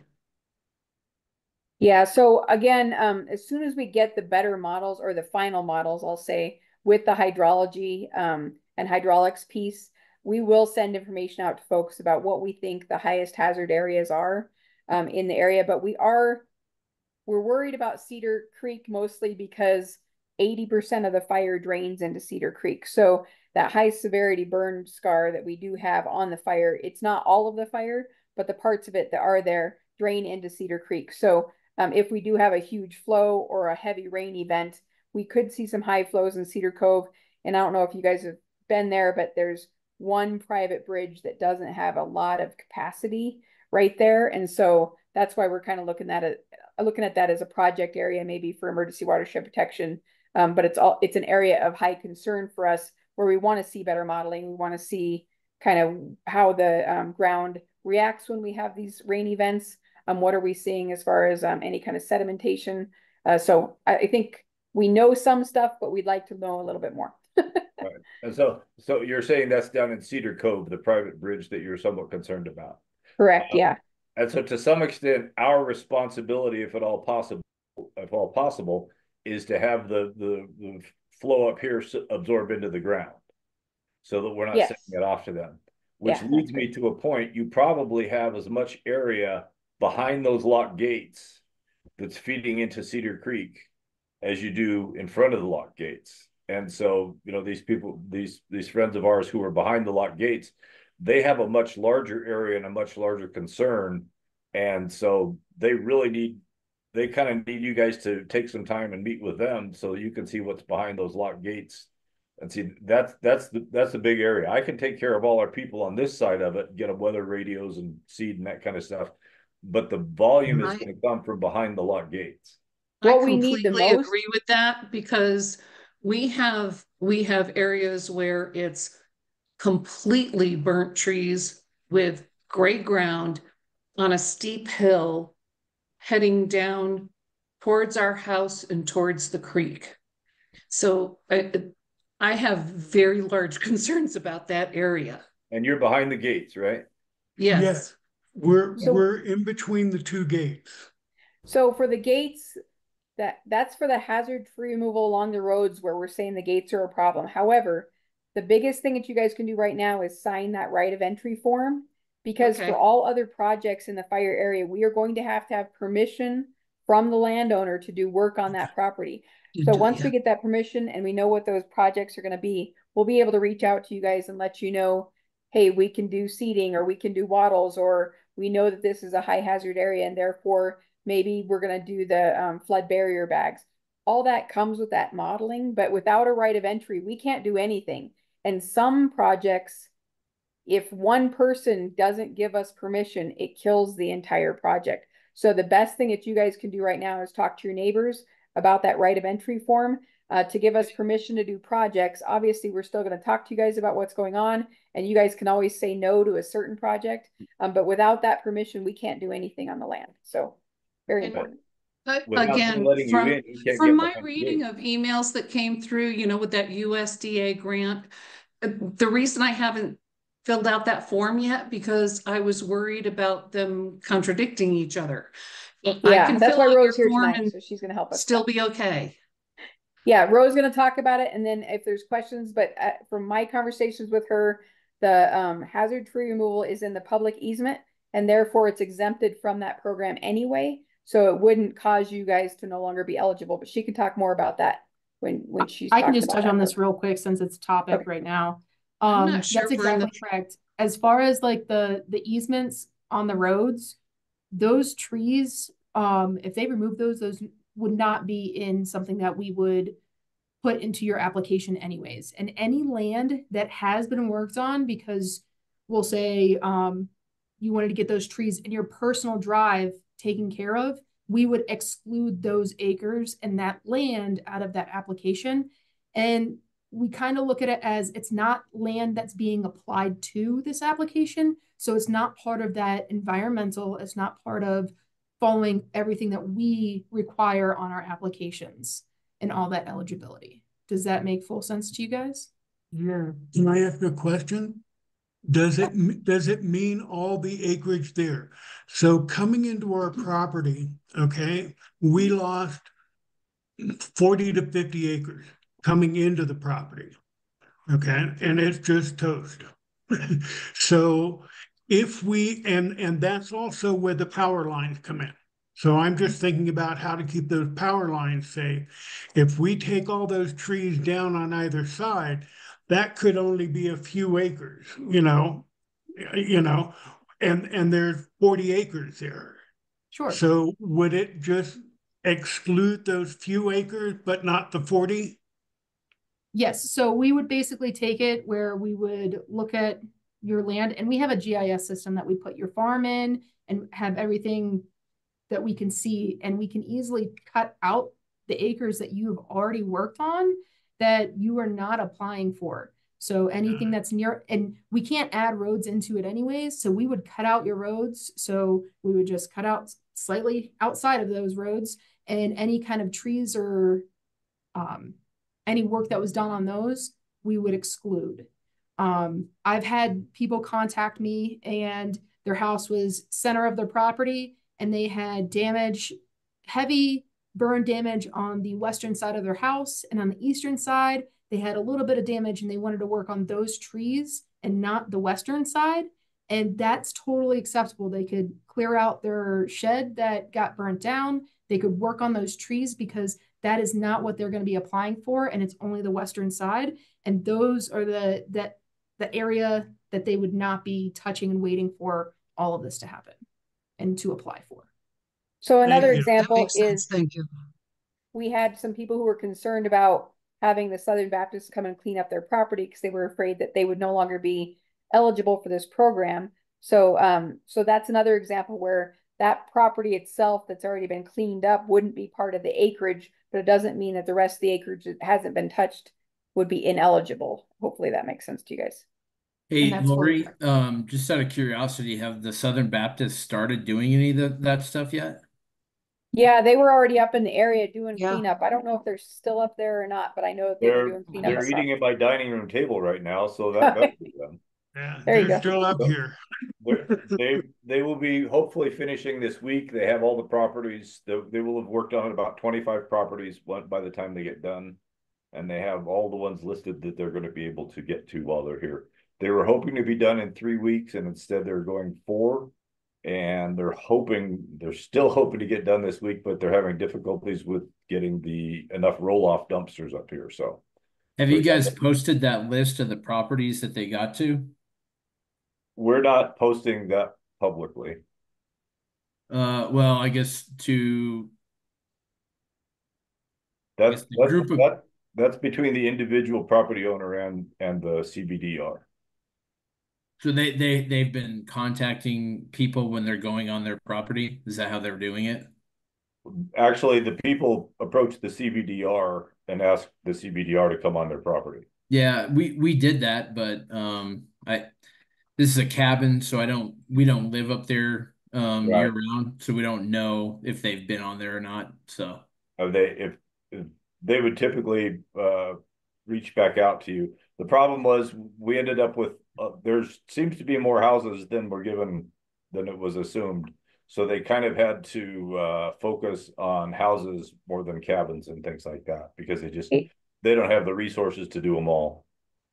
Yeah, so again, as soon as we get the better models or the final models, I'll say, with the hydrology and hydraulics piece, we will send information out to folks about what we think the highest hazard areas are in the area. But we're worried about Cedar Creek mostly because 80% of the fire drains into Cedar Creek. So that high severity burn scar that we do have on the fire, it's not all of the fire, but the parts of it that are there drain into Cedar Creek. So if we do have a huge flow or a heavy rain event, we could see some high flows in Cedar Cove. And I don't know if you guys have been there, but there's one private bridge that doesn't have a lot of capacity right there. And so that's why we're kind of looking at that as a project area, maybe for emergency watershed protection. But it's an area of high concern for us where we want to see better modeling. We want to see kind of how the ground reacts when we have these rain events. What are we seeing as far as any kind of sedimentation? So I think we know some stuff, but we'd like to know a little bit more. Right. And so you're saying that's down in Cedar Cove, the private bridge that you're somewhat concerned about. Correct. Yeah. And so to some extent, our responsibility, if at all possible, is to have the flow up here absorb into the ground so that we're not sending it off to them. Which leads me to a point, you probably have as much area behind those lock gates that's feeding into Cedar Creek as you do in front of the lock gates. And so, these people, these friends of ours who are behind the lock gates, they have a much larger area and a much larger concern. And so they kind of need you guys to take some time and meet with them so you can see what's behind those locked gates and see that's the big area. I can take care of all our people on this side of it, get them weather radios and seed and that kind of stuff. But the volume is going to come from behind the locked gates. What I we need the completely most. agree with that because we have areas where it's completely burnt trees with gray ground on a steep hill heading down towards our house and towards the creek. So I have very large concerns about that area. And you're behind the gates, right? Yes. Yes. We're in between the two gates. So for the gates, that's for the hazard tree removal along the roads where we're saying the gates are a problem. However, the biggest thing that you guys can do right now is sign that right of entry form, because Okay. for all other projects in the fire area, we are going to have permission from the landowner to do work on that property. So once we get that permission and we know what those projects are going to be, we'll be able to reach out to you guys and let you know, hey, we can do seeding or we can do wattles, or we know that this is a high hazard area and therefore maybe we're going to do the flood barrier bags. All that comes with that modeling, but without a right of entry, we can't do anything. And some projects, if one person doesn't give us permission, it kills the entire project. So the best thing that you guys can do right now is talk to your neighbors about that right of entry form to give us permission to do projects. Obviously, we're still going to talk to you guys about what's going on, and you guys can always say no to a certain project. But without that permission, we can't do anything on the land. So very important. Again, from my reading of of emails that came through, with that USDA grant, the reason I haven't filled out that form yet because I was worried about them contradicting each other. Yeah, that's why Rose here tonight, so she's going to help us. Still be okay. Yeah, Rose is going to talk about it, and then if there's questions, but from my conversations with her, the hazard tree removal is in the public easement, and therefore it's exempted from that program anyway. So it wouldn't cause you guys to no longer be eligible, but she can talk more about that when she's. I can just touch on this real quick since it's a topic right now. I'm not sure that's exactly correct. As far as like the easements on the roads, those trees, if they remove those would not be in something that we would put into your application anyways. And any land that has been worked on, because we'll say you wanted to get those trees in your personal drive taken care of, we would exclude those acres and that land out of that application. And we kind of look at it as it's not land that's being applied to this application. So it's not part of that environmental, it's not part of following everything that we require on our applications and all that eligibility. Does that make full sense to you guys? Yeah. Can I ask a question? Does it mean all the acreage there? So coming into our property, okay, we lost 40 to 50 acres coming into the property, okay, and it's just toast. So if we, and that's also where the power lines come in. So I'm just thinking about how to keep those power lines safe. If we take all those trees down on either side, that could only be a few acres, and there's 40 acres there. Sure. So would it just exclude those few acres, but not the 40? Yes. So we would basically take it where we would look at your land, and we have a GIS system that we put your farm in and have everything that we can see, and we can easily cut out the acres that you have already worked on that you are not applying for. So anything that's near, and we can't add roads into it anyways. So we would cut out your roads. So we would just cut out slightly outside of those roads, and any kind of trees or any work that was done on those, we would exclude. I've had people contact me and their house was center of their property and they had damage, heavy burn damage on the western side of their house, and on the eastern side, they had a little bit of damage and they wanted to work on those trees and not the western side. And that's totally acceptable. They could clear out their shed that got burnt down. They could work on those trees because that is not what they're going to be applying for. And it's only the western side. And those are the area that they would not be touching and waiting for all of this to happen and to apply for. So another you. example is Thank you. we had some people who were concerned about having the Southern Baptists come and clean up their property because they were afraid that they would no longer be eligible for this program. So so that's another example where that property itself that's already been cleaned up wouldn't be part of the acreage, but it doesn't mean that the rest of the acreage that hasn't been touched would be ineligible. Hopefully that makes sense to you guys. And Hey, that's Lori, just out of curiosity, have the Southern Baptists started doing any of that stuff yet? Yeah, they were already up in the area doing Yeah. cleanup. I don't know if they're still up there or not, but I know that they were doing cleanup. They're eating at my dining room table right now, so that's them. Yeah, There you they're go. still up here. They will be hopefully finishing this week. They have all the properties. They will have worked on about 25 properties by the time they get done. And they have all the ones listed that they're going to be able to get to while they're here. They were hoping to be done in 3 weeks, and instead they're going 4. And they're still hoping to get done this week, but they're having difficulties with getting enough roll-off dumpsters up here. So Have you guys posted that list of the properties that they got to? we're not posting that publicly. Well, I guess to That's the group of that's between the individual property owner and the CBDR. so they've been contacting people when they're going on their property. Is that how they're doing it? Actually, the people approached the CBDR and asked the CBDR to come on their property. Yeah, we did that, but this is a cabin, so we don't live up there Right. year round, so we don't know if they've been on there or not. So If they would typically reach back out to you. The problem was we ended up with there seems to be more houses than were given than it was assumed. So they kind of had to focus on houses more than cabins and things like that because they don't have the resources to do them all.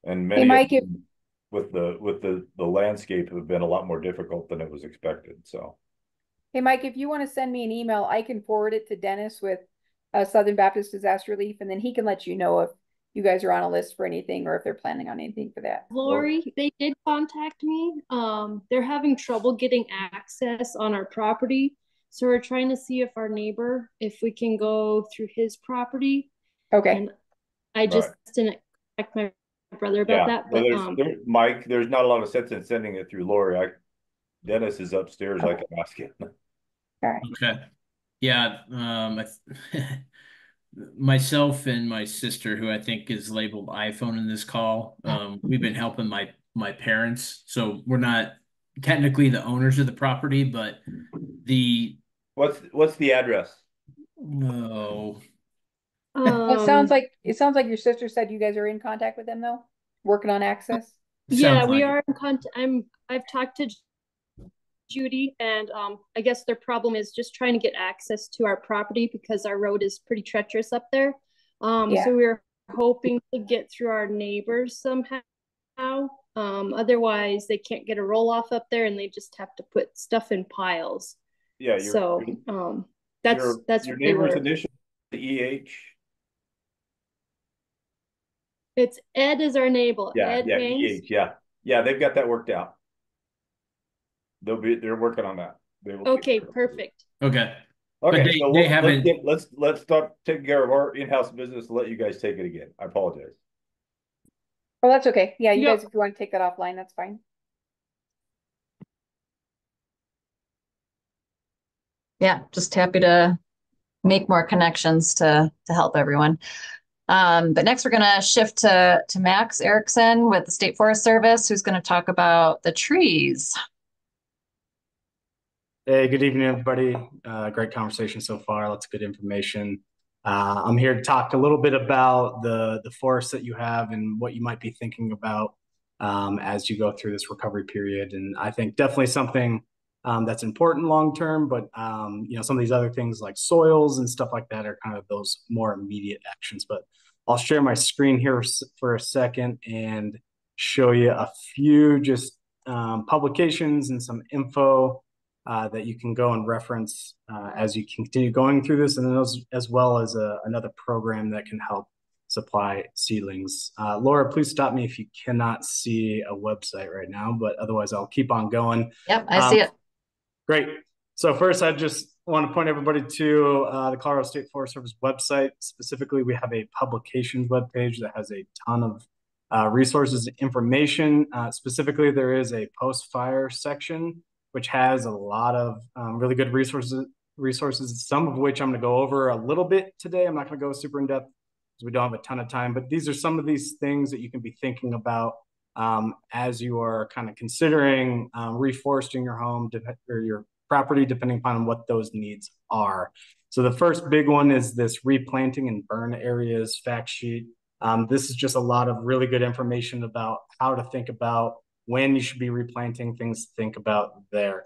And many Mike, of them with the landscape have been a lot more difficult than it was expected. So hey, Mike, if you want to send me an email, I can forward it to Dennis with Southern Baptist Disaster Relief, and then he can let you know if you guys are on a list for anything or if they're planning on anything for that. Lori, they did contact me. They're having trouble getting access on our property. So we're trying to see if we can go through his property. Okay. And I just didn't contact my brother about that. But Mike, there's not a lot of sense in sending it through Lori. Dennis is upstairs. I can ask him. All right. okay, yeah. Myself and my sister, who I think is labeled iPhone in this call, we've been helping my parents. So we're not technically the owners of the property, but What's the address? No. Well, it sounds like your sister said you guys are in contact with them though, working on access. Yeah, we are in contact. I've talked to Judy, and I guess their problem is just trying to get access to our property because our road is pretty treacherous up there. Yeah. So we're hoping to get through our neighbors somehow. Otherwise, they can't get a roll off up there, and they just have to put stuff in piles. Yeah. That's your what neighbor's initial, the EH. It's Ed is our neighbor. Yeah, Ed Bangs. EH, yeah, they've got that worked out. They're working on that. Okay, perfect. Okay. Okay, so they haven't. Let's start taking care of our in-house business and let you guys take it again. I apologize. Oh, that's okay. Yeah, you guys, if you want to take that offline, that's fine. Yeah, just happy to make more connections to help everyone. But next we're going to shift to Max Erickson with the State Forest Service, who's going to talk about the trees. Hey, good evening, everybody. Great conversation so far. Lots of good information. I'm here to talk a little bit about the forests that you have and what you might be thinking about as you go through this recovery period. And I think definitely something that's important long term, but some of these other things like soils and stuff like that are kind of those more immediate actions. But I'll share my screen here for a second and show you a few just publications and some info that you can go and reference as you continue going through this, and then as well as another program that can help supply seedlings. Laura, please stop me if you cannot see a website right now, but otherwise I'll keep on going. Yep, I see it. Great. So first, I just want to point everybody to the Colorado State Forest Service website. Specifically, we have a publications webpage that has a ton of resources and information. Specifically, there is a post-fire section, which has a lot of really good resources, some of which I'm going to go over a little bit today. I'm not going to go super in depth because we don't have a ton of time, but these are some of these things that you can be thinking about as you are kind of considering reforesting your home or your property, depending upon what those needs are. So the first big one is this replanting and burn areas fact sheet. This is just a lot of really good information about how to think about when you should be replanting, things to think about there.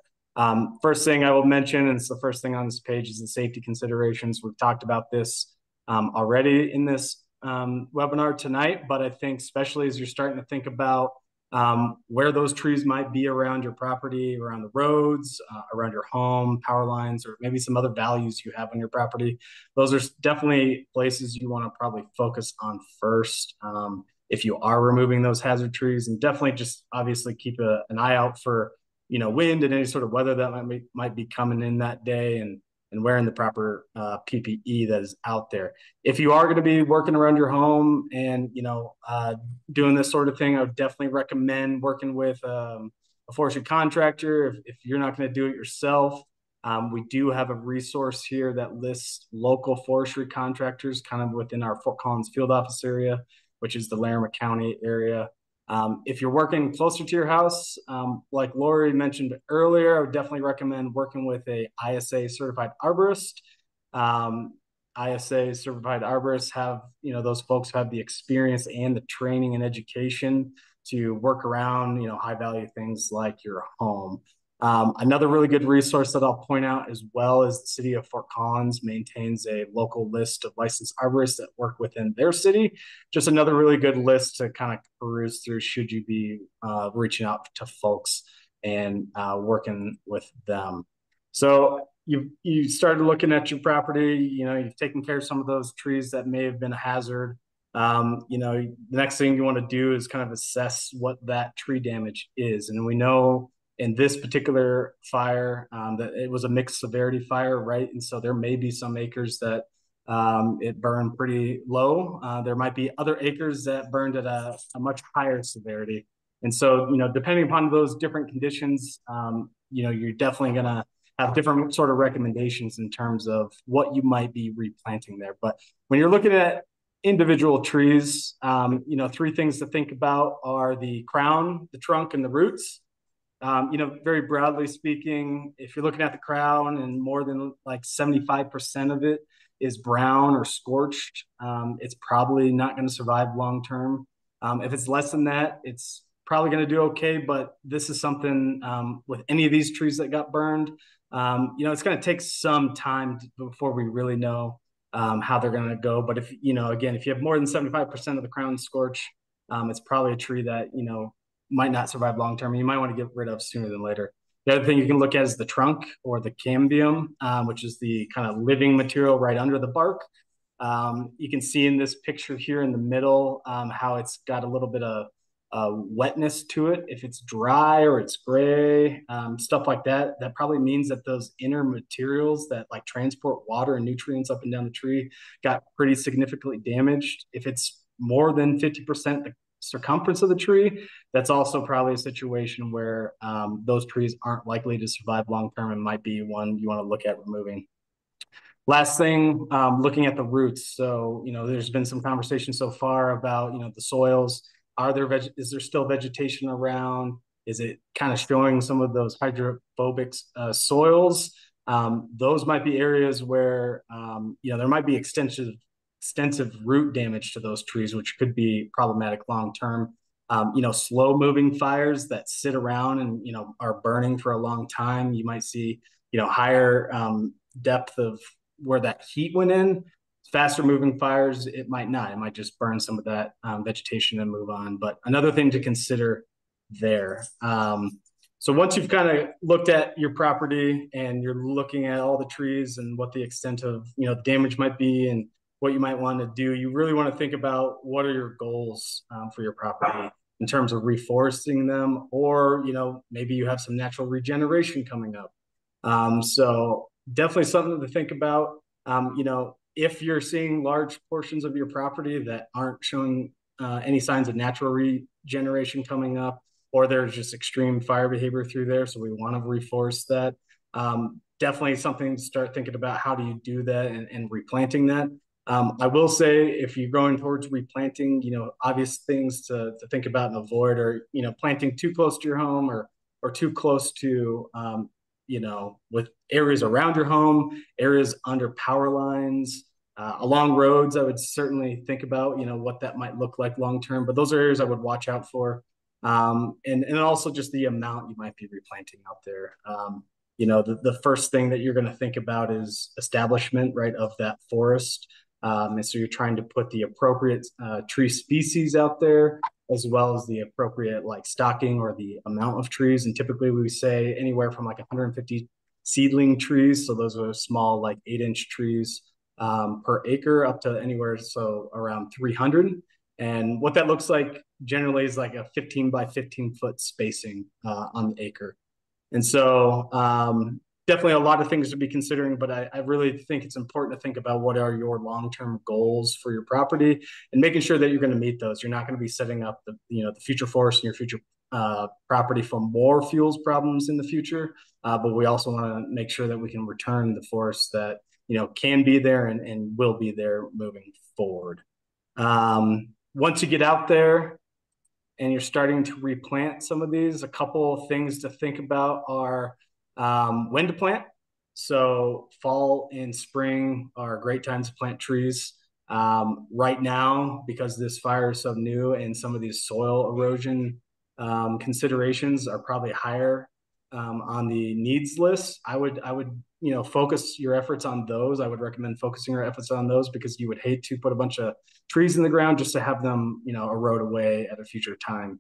First thing I will mention, and it's the first thing on this page, is the safety considerations. We've talked about this already in this webinar tonight, but I think especially as you're starting to think about where those trees might be around your property, around the roads, around your home, power lines, or maybe some other values you have on your property. Those are definitely places you want to probably focus on first if you are removing those hazard trees, and definitely just obviously keep an eye out for wind and any sort of weather that might be coming in that day, and wearing the proper PPE that is out there. If you are going to be working around your home and doing this sort of thing, I would definitely recommend working with a forestry contractor. If you're not going to do it yourself, we do have a resource here that lists local forestry contractors kind of within our Fort Collins field office area, which is the Larimer County area. If you're working closer to your house, like Lori mentioned earlier, I would definitely recommend working with a ISA certified arborist. ISA certified arborists have, those folks have the experience and the training and education to work around, high value things like your home. Another really good resource that I'll point out as well is the city of Fort Collins maintains a local list of licensed arborists that work within their city. Just another really good list to kind of peruse through should you be reaching out to folks and working with them. So you started looking at your property, you've taken care of some of those trees that may have been a hazard. The next thing you want to do is kind of assess what that tree damage is. And we know in this particular fire, that it was a mixed severity fire, right? And so there may be some acres that it burned pretty low. There might be other acres that burned at a much higher severity. And so, depending upon those different conditions, you're definitely going to have different sort of recommendations in terms of what you might be replanting there. But when you're looking at individual trees, three things to think about are the crown, the trunk, and the roots. Very broadly speaking, if you're looking at the crown and more than like 75% of it is brown or scorched, it's probably not going to survive long term. If it's less than that, it's probably going to do okay. But this is something with any of these trees that got burned, it's going to take some time before we really know how they're going to go. But if you have more than 75% of the crown scorch, it's probably a tree that might not survive long term. You might want to get rid of sooner than later. The other thing you can look at is the trunk or the cambium, which is the kind of living material right under the bark. You can see in this picture here in the middle how it's got a little bit of wetness to it. If it's dry or it's gray, stuff like that, that probably means that those inner materials that like transport water and nutrients up and down the tree got pretty significantly damaged. If it's more than 50% the circumference of the tree, that's also probably a situation where those trees aren't likely to survive long term and might be one you want to look at removing. Last thing, looking at the roots. So, there's been some conversation so far about, the soils. Is there still vegetation around? Is it kind of showing some of those hydrophobic soils? Those might be areas where, there might be extensive root damage to those trees, which could be problematic long term. Slow moving fires that sit around and are burning for a long time. You might see higher depth of where that heat went in. Faster moving fires, it might not. It might just burn some of that vegetation and move on. But another thing to consider there. So once you've kind of looked at your property and you're looking at all the trees and what the extent of damage might be, and what you might want to do, you really want to think about what are your goals for your property in terms of reforesting them, or maybe you have some natural regeneration coming up. So definitely something to think about. If you're seeing large portions of your property that aren't showing any signs of natural regeneration coming up, or there's just extreme fire behavior through there, so we want to reforest that. Definitely something to start thinking about, how do you do that and replanting that. I will say, if you're going towards replanting, obvious things to think about and avoid are, planting too close to your home, or too close to, with areas around your home, areas under power lines, along roads. I would certainly think about, what that might look like long term, but those are areas I would watch out for. And also just the amount you might be replanting out there. The first thing that you're going to think about is establishment, right, of that forest. And so you're trying to put the appropriate tree species out there, as well as the appropriate stocking or the amount of trees. And typically we say anywhere from 150 seedling trees. So those are small, 8-inch trees per acre, up to anywhere so around 300. And what that looks like generally is a 15 by 15 foot spacing on the acre. And so definitely a lot of things to be considering, but I really think it's important to think about what are your long-term goals for your property, and making sure that you're going to meet those. You're not going to be setting up the future forest and your future property for more fuels problems in the future. But we also want to make sure that we can return the forest that, can be there and will be there moving forward. Once you get out there and you're starting to replant some of these, a couple of things to think about are when to plant. So fall and spring are great times to plant trees. Right now, because this fire is so new and some of these soil erosion considerations are probably higher on the needs list, I would focus your efforts on those. I would recommend focusing your efforts on those, because you would hate to put a bunch of trees in the ground just to have them erode away at a future time.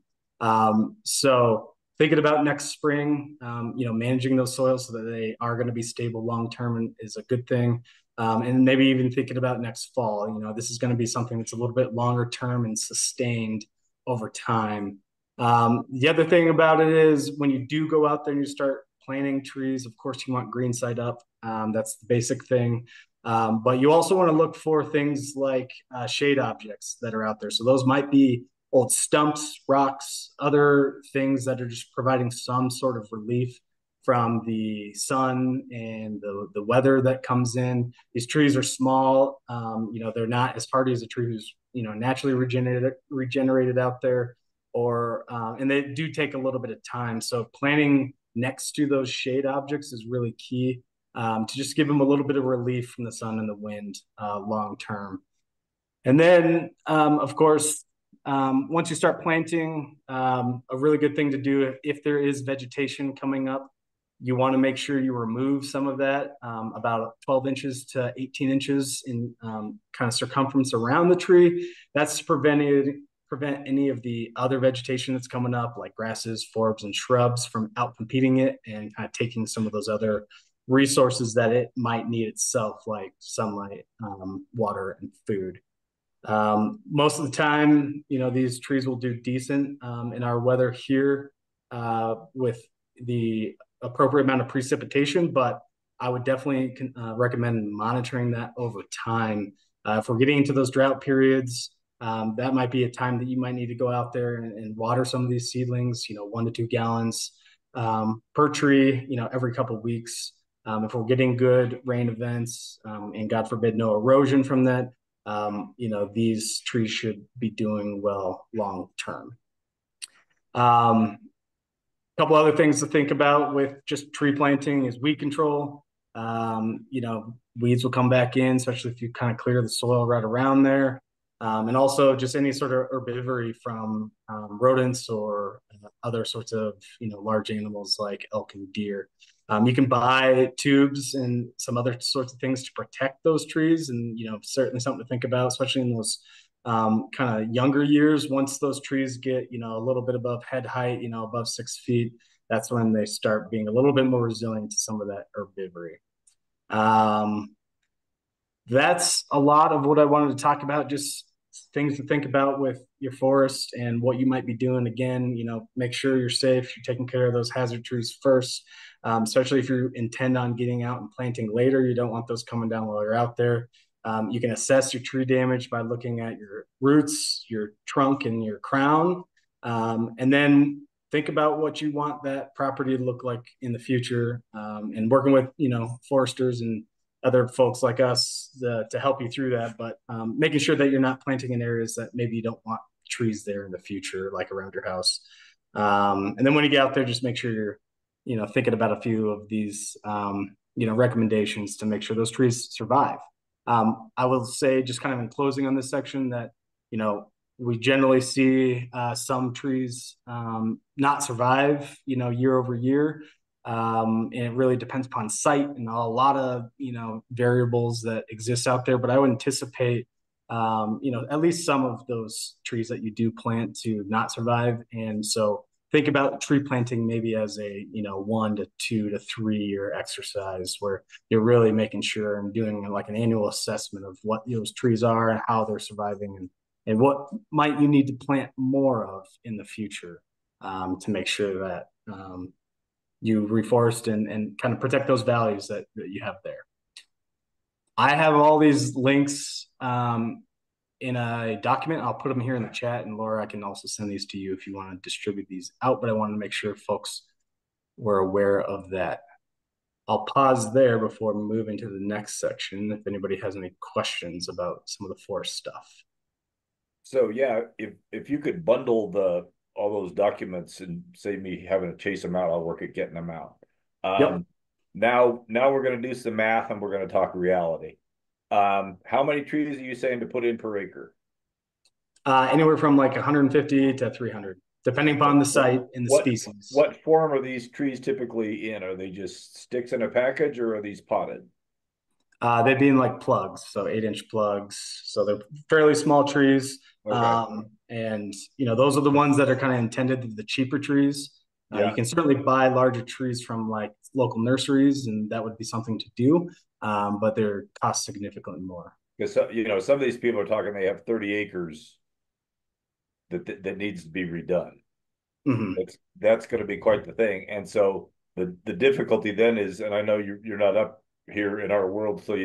So thinking about next spring, managing those soils so that they are going to be stable long term is a good thing. And maybe even thinking about next fall. This is going to be something that's a little bit longer term and sustained over time. The other thing about it is, when you do go out there and you start planting trees, of course you want green side up. That's the basic thing. But you also want to look for things like shade objects that are out there. So those might be old stumps, rocks, other things that are just providing some sort of relief from the sun and the weather that comes in. These trees are small. They're not as hardy as a tree who's naturally regenerated out there. And they do take a little bit of time. So planting next to those shade objects is really key, to just give them a little bit of relief from the sun and the wind long term. And then, of course, once you start planting, a really good thing to do, if there is vegetation coming up, you want to make sure you remove some of that, about 12 inches to 18 inches in kind of circumference around the tree. That's to prevent any of the other vegetation that's coming up, like grasses, forbs, and shrubs, from outcompeting it and kind of taking some of those other resources that it might need itself, like sunlight, water, and food. Most of the time, these trees will do decent in our weather here with the appropriate amount of precipitation, but I would definitely recommend monitoring that over time. If we're getting into those drought periods, that might be a time that you might need to go out there and water some of these seedlings, 1 to 2 gallons per tree, every couple of weeks. If we're getting good rain events, and God forbid no erosion from that, these trees should be doing well long term. Couple other things to think about with just tree planting is weed control. Weeds will come back in, especially if you kind of clear the soil right around there. And also just any sort of herbivory from rodents or other sorts of large animals like elk and deer. You can buy tubes and some other sorts of things to protect those trees, and certainly something to think about, especially in those kind of younger years. Once those trees get a little bit above head height, above 6 feet, that's when they start being a little bit more resilient to some of that herbivory. that's a lot of what I wanted to talk about. Just things to think about with your forest and what you might be doing. Again, make sure you're safe. You're taking care of those hazard trees first, especially if you intend on getting out and planting later. You don't want those coming down while you're out there. You can assess your tree damage by looking at your roots, your trunk, and your crown. And then think about what you want that property to look like in the future, and working with, foresters and other folks like us to help you through that. But making sure that you're not planting in areas that maybe you don't want trees there in the future, like around your house. And then when you get out there, just make sure you're, thinking about a few of these, recommendations to make sure those trees survive. I will say, just kind of in closing on this section, that, we generally see some trees not survive, year over year. And it really depends upon site and a lot of, variables that exist out there. But I would anticipate, at least some of those trees that you do plant to not survive. And so think about tree planting maybe as a, 1 to 2 to 3 year exercise where you're really making sure and doing like an annual assessment of what those trees are and how they're surviving, and what might you need to plant more of in the future, to make sure that you reforest and kind of protect those values that you have there. I have all these links in a document. I'll put them here in the chat, and Laura, I can also send these to you if you want to distribute these out, but I wanted to make sure folks were aware of that. I'll pause there before moving to the next section if anybody has any questions about some of the forest stuff. So yeah, if you could bundle all those documents and save me having to chase them out, I'll work at getting them out. Yep. Now we're going to do some math and we're going to talk reality. How many trees are you saying to put in per acre? Anywhere from like 150 to 300, depending upon the site and the species. What form are these trees typically in? Are they just sticks in a package, or are these potted? They'd be in like plugs, so 8-inch plugs. So they're fairly small trees. Okay. And those are the ones that are kind of intended to the cheaper trees. You can certainly buy larger trees from like local nurseries, and that would be something to do. But they're cost significantly more. Because some of these people are talking, they have 30 acres that needs to be redone. Mm-hmm. That's going to be quite the thing. And so the difficulty then is, and I know you're not up here in our world, so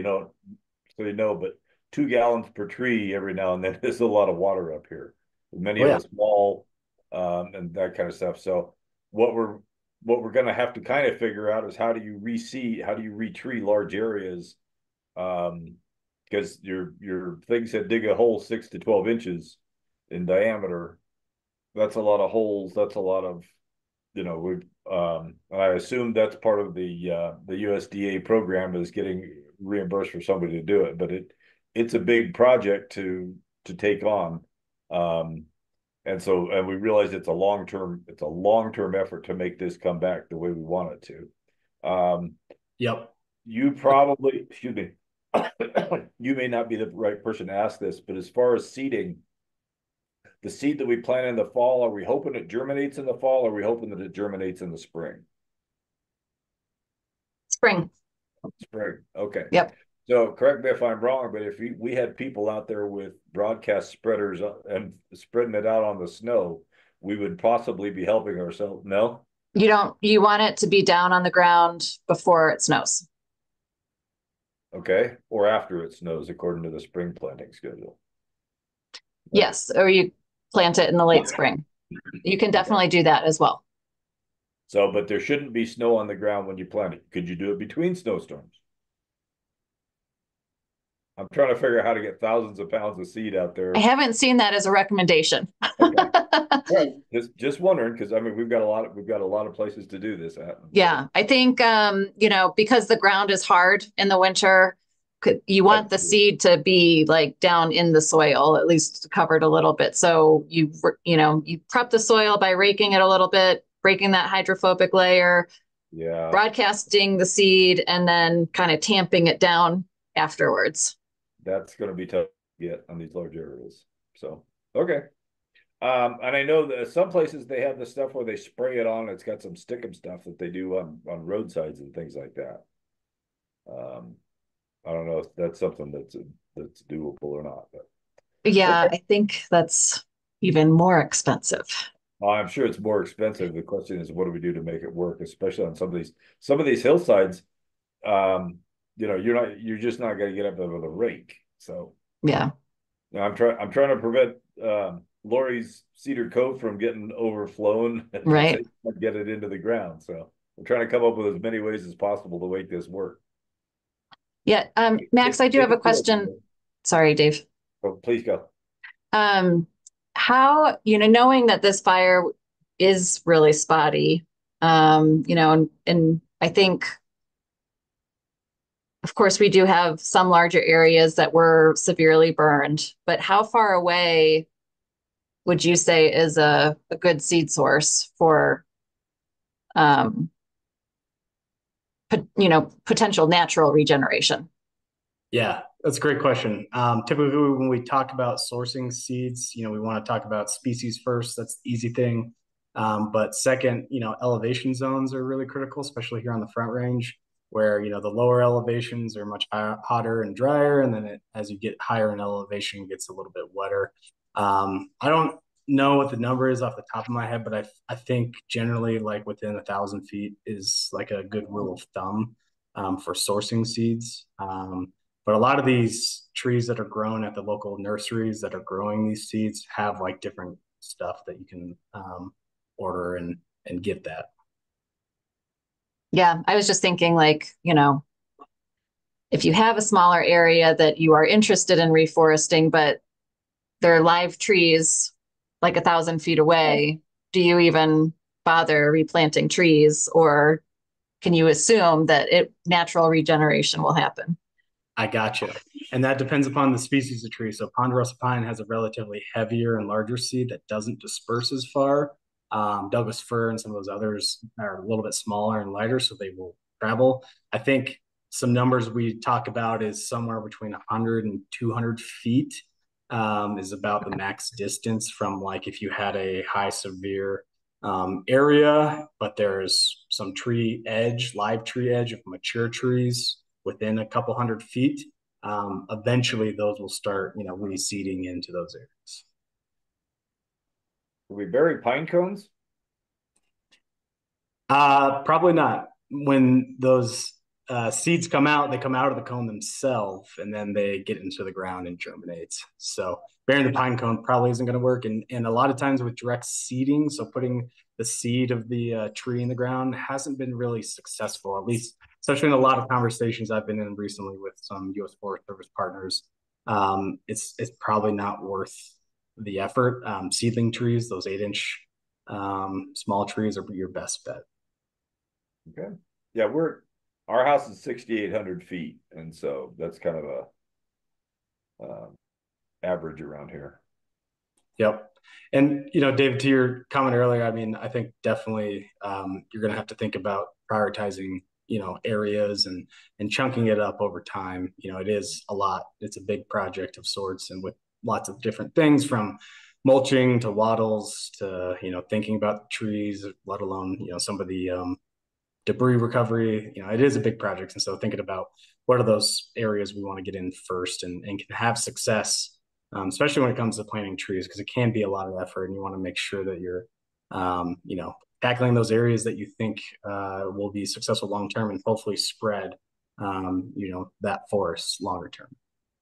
but 2 gallons per tree every now and then is a lot of water up here. Many of us small, and that kind of stuff. So what we're going to have to kind of figure out is how do you retree large areas, because your thing said dig a hole 6 to 12 inches in diameter. That's a lot of holes. That's a lot of, I assume that's part of the USDA program is getting reimbursed for somebody to do it, but it's a big project to take on. And we realize it's a long-term effort to make this come back the way we want it to. Yep. You probably, excuse me, you may not be the right person to ask this, but as far as seeding, the seed that we plant in the fall, are we hoping it germinates in the fall, or are we hoping that it germinates in the spring? Spring. Spring. Okay. Yep. So correct me if I'm wrong, but if we had people out there with broadcast spreaders and spreading it out on the snow, we would possibly be helping ourselves. No? You want it to be down on the ground before it snows. Okay. Or after it snows, according to the spring planting schedule. Yes. Or you plant it in the late spring. You can definitely do that as well. So, but there shouldn't be snow on the ground when you plant it. Could you do it between snowstorms? I'm trying to figure out how to get thousands of pounds of seed out there. I haven't seen that as a recommendation. Okay. Right. Just wondering, because I mean we've got a lot of places to do this at. Yeah, I think because the ground is hard in the winter, you want the seed to be like down in the soil, at least covered a little bit. So you prep the soil by raking it a little bit, breaking that hydrophobic layer, broadcasting the seed, and then kind of tamping it down afterwards. That's going to be tough to get on these large areas. So, okay. And I know that some places they have the stuff where they spray it on. It's got some stickum stuff that they do on roadsides and things like that. I don't know if that's something that's doable or not, but Yeah, okay. I think that's even more expensive. I'm sure it's more expensive. The question is, what do we do to make it work, especially on some of these hillsides? You're just not going to get up there with a rake. So Yeah. I'm trying to prevent Lori's Cedar Cove from getting overflown and Right. say get it into the ground. So we're trying to come up with as many ways as possible to make this work. Yeah. Max, I do have a question. Sorry, Dave. Oh, please go. Um, how, knowing that this fire is really spotty, and I think, of course, we do have some larger areas that were severely burned, but how far away would you say is a good seed source for, um, potential natural regeneration? Yeah, that's a great question. Typically, when we talk about sourcing seeds, we want to talk about species first. That's the easy thing. But second, elevation zones are really critical, especially here on the Front Range, where the lower elevations are much hotter and drier, and then as you get higher in elevation, it gets a little bit wetter. I don't know what the number is off the top of my head, but I think generally like within 1,000 feet is like a good rule of thumb for sourcing seeds. But a lot of these trees that are grown at the local nurseries that are growing these seeds have like different stuff that you can order and get that. Yeah, I was just thinking like, if you have a smaller area that you are interested in reforesting, but they're live trees like 1,000 feet away, do you even bother replanting trees, or can you assume that natural regeneration will happen? I gotcha. And that depends upon the species of tree. So ponderosa pine has a relatively heavier and larger seed that doesn't disperse as far. Douglas fir and some of those others are a little bit smaller and lighter, so they will travel. I think some numbers we talk about is somewhere between 100 and 200 feet is about the max distance from like if you had a high severe area, but there's some live tree edge of mature trees within a couple 100 feet. Eventually those will start, reseeding into those areas. Do we bury pine cones? Probably not. When those seeds come out, they come out of the cone themselves, and then they get into the ground and germinate. So burying the pine cone probably isn't going to work. And a lot of times with direct seeding, so putting the seed of the tree in the ground hasn't been really successful, at least especially in a lot of conversations I've been in recently with some U.S. Forest Service partners. It's probably not worth the effort. Seedling trees, those 8-inch small trees, are your best bet. Okay. Yeah, our house is 6,800 feet, and so that's kind of a average around here. Yep. And David, to your comment earlier, I mean, I think definitely you're going to have to think about prioritizing, areas and chunking it up over time. It is a lot. It's a big project of sorts, and with lots of different things from mulching to wattles to thinking about the trees, let alone some of the debris recovery. It is a big project, and so thinking about what are those areas we want to get in first and can have success, especially when it comes to planting trees, because it can be a lot of effort, and you want to make sure that you're, tackling those areas that you think will be successful long term and hopefully spread, that forest longer term.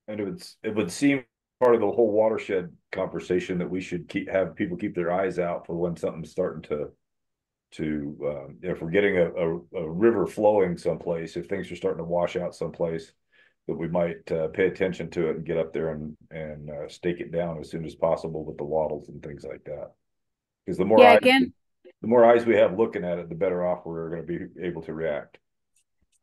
And it would seem part of the whole watershed conversation that we should have people keep their eyes out for when something's starting to if we're getting a river flowing someplace, if things are starting to wash out someplace, that we might pay attention to it and get up there and stake it down as soon as possible with the wattles and things like that. Because the more eyes we have looking at it, the better off we're going to be able to react.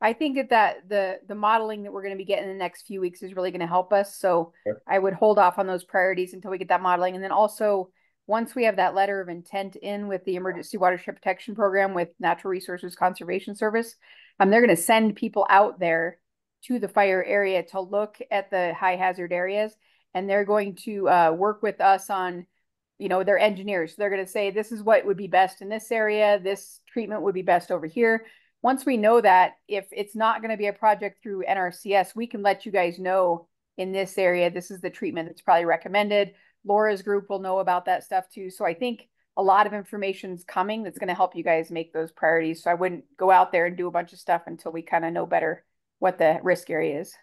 I think that the modeling that we're going to be getting in the next few weeks is really going to help us. So okay. I would hold off on those priorities until we get that modeling. And then also, once we have that letter of intent in with the Emergency Watershed Protection Program with Natural Resources Conservation Service, they're going to send people out there to the fire area to look at the high hazard areas. And they're going to work with us on, their engineers. They're going to say, this is what would be best in this area. This treatment would be best over here. once we know that, if it's not going to be a project through NRCS, we can let you guys know in this area, this is the treatment that's probably recommended. Laura's group will know about that stuff too. So I think a lot of information is coming that's going to help you guys make those priorities. So I wouldn't go out there and do a bunch of stuff until we kind of know better what the risk area is.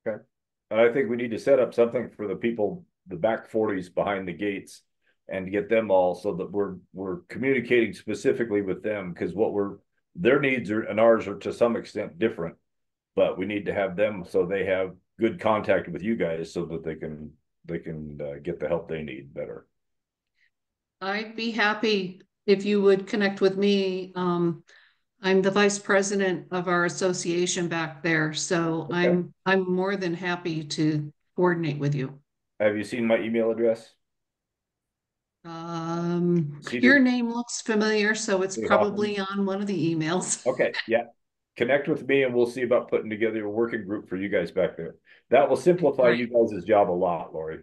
Okay. And I think we need to set up something for the people, the back 40s behind the gates, and get them all so that we're communicating specifically with them, because their needs are and ours are to some extent different, but we need to have them so they have good contact with you guys so that they can get the help they need better. I'd be happy if you would connect with me. I'm the vice president of our association back there, so okay. I'm more than happy to coordinate with you. Have you seen my email address? Your name looks familiar, so it's probably on one of the emails. Okay, yeah. Connect with me and we'll see about putting together a working group for you guys back there. That will simplify you guys' job a lot, Lori.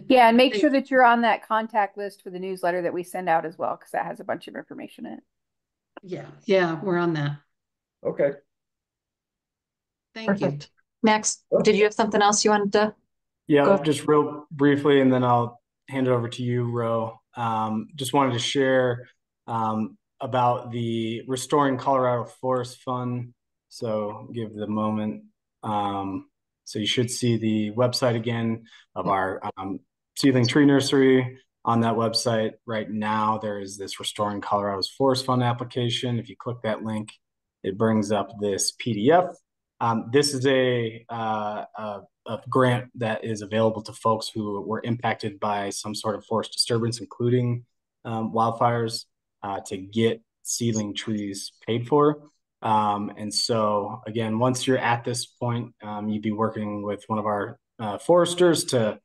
Yeah, and make sure that you're on that contact list for the newsletter that we send out as well, because that has a bunch of information in it. Yeah, we're on that. Okay. Thank you. Max, did you have something else you wanted to? Yeah, just real briefly, and then I'll hand it over to you, Ro. Just wanted to share about the Restoring Colorado Forest Fund. So give the moment. So you should see the website again of our seedling tree nursery. On that website right now, there is this Restoring Colorado's Forest Fund application. If you click that link, it brings up this PDF. This is a grant that is available to folks who were impacted by some sort of forest disturbance, including wildfires, to get seedling trees paid for. And so, again, once you're at this point, you'd be working with one of our foresters to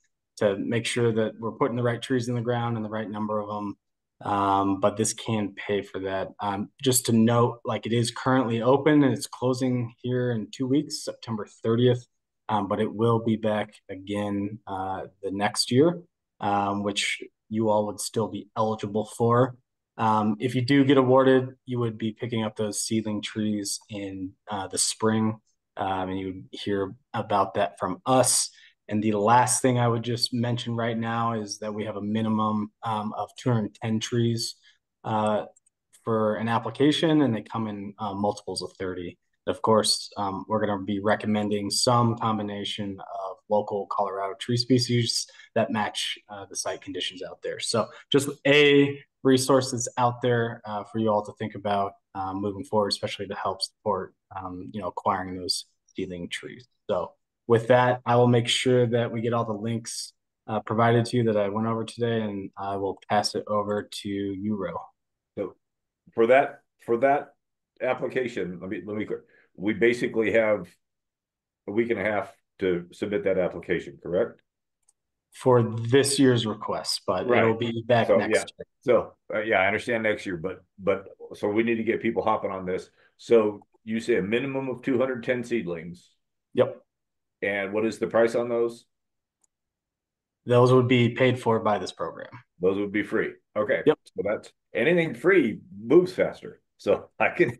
make sure that we're putting the right trees in the ground and the right number of them. But this can pay for that. Just to note, like, it is currently open and it's closing here in 2 weeks, September 30th. But it will be back again the next year, which you all would still be eligible for. If you do get awarded, you would be picking up those seedling trees in the spring, and you would hear about that from us. And the last thing I would just mention right now is that we have a minimum of 210 trees for an application, and they come in multiples of 30. Of course, we're going to be recommending some combination of local Colorado tree species that match the site conditions out there. So just resources out there for you all to think about moving forward, especially to help support, acquiring those seedling trees. So with that, I will make sure that we get all the links provided to you that I went over today, and I will pass it over to you, Ro. So for that application, let me we basically have a week and a half to submit that application, correct? For this year's request, but it'll be back next year. So I understand next year, but so we need to get people hopping on this. So you say a minimum of 210 seedlings. Yep. And what is the price on those? Those would be paid for by this program. Those would be free. Okay. Yep. So that's anything free moves faster. So I can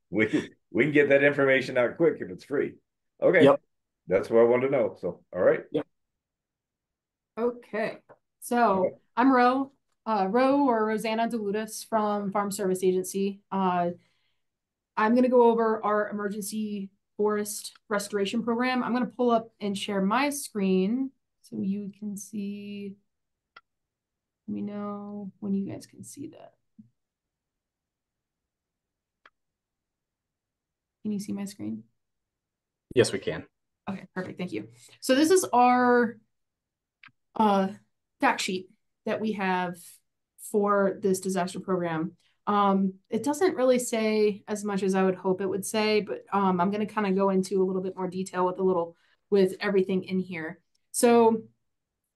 we can get that information out quick if it's free. Okay. Yep. That's what I wanted to know. So all right. Yep. Okay. So I'm Ro or Rosanna DeLutis from Farm Service Agency. I'm going to go over our emergency forest restoration program. I'm going to pull up and share my screen so you can see. Let me know when you guys can see that. Can you see my screen? Yes, we can. Okay, perfect. Thank you. So this is our fact sheet that we have for this disaster program. It doesn't really say as much as I would hope it would say, but I'm going to kind of go into a little bit more detail with everything in here. So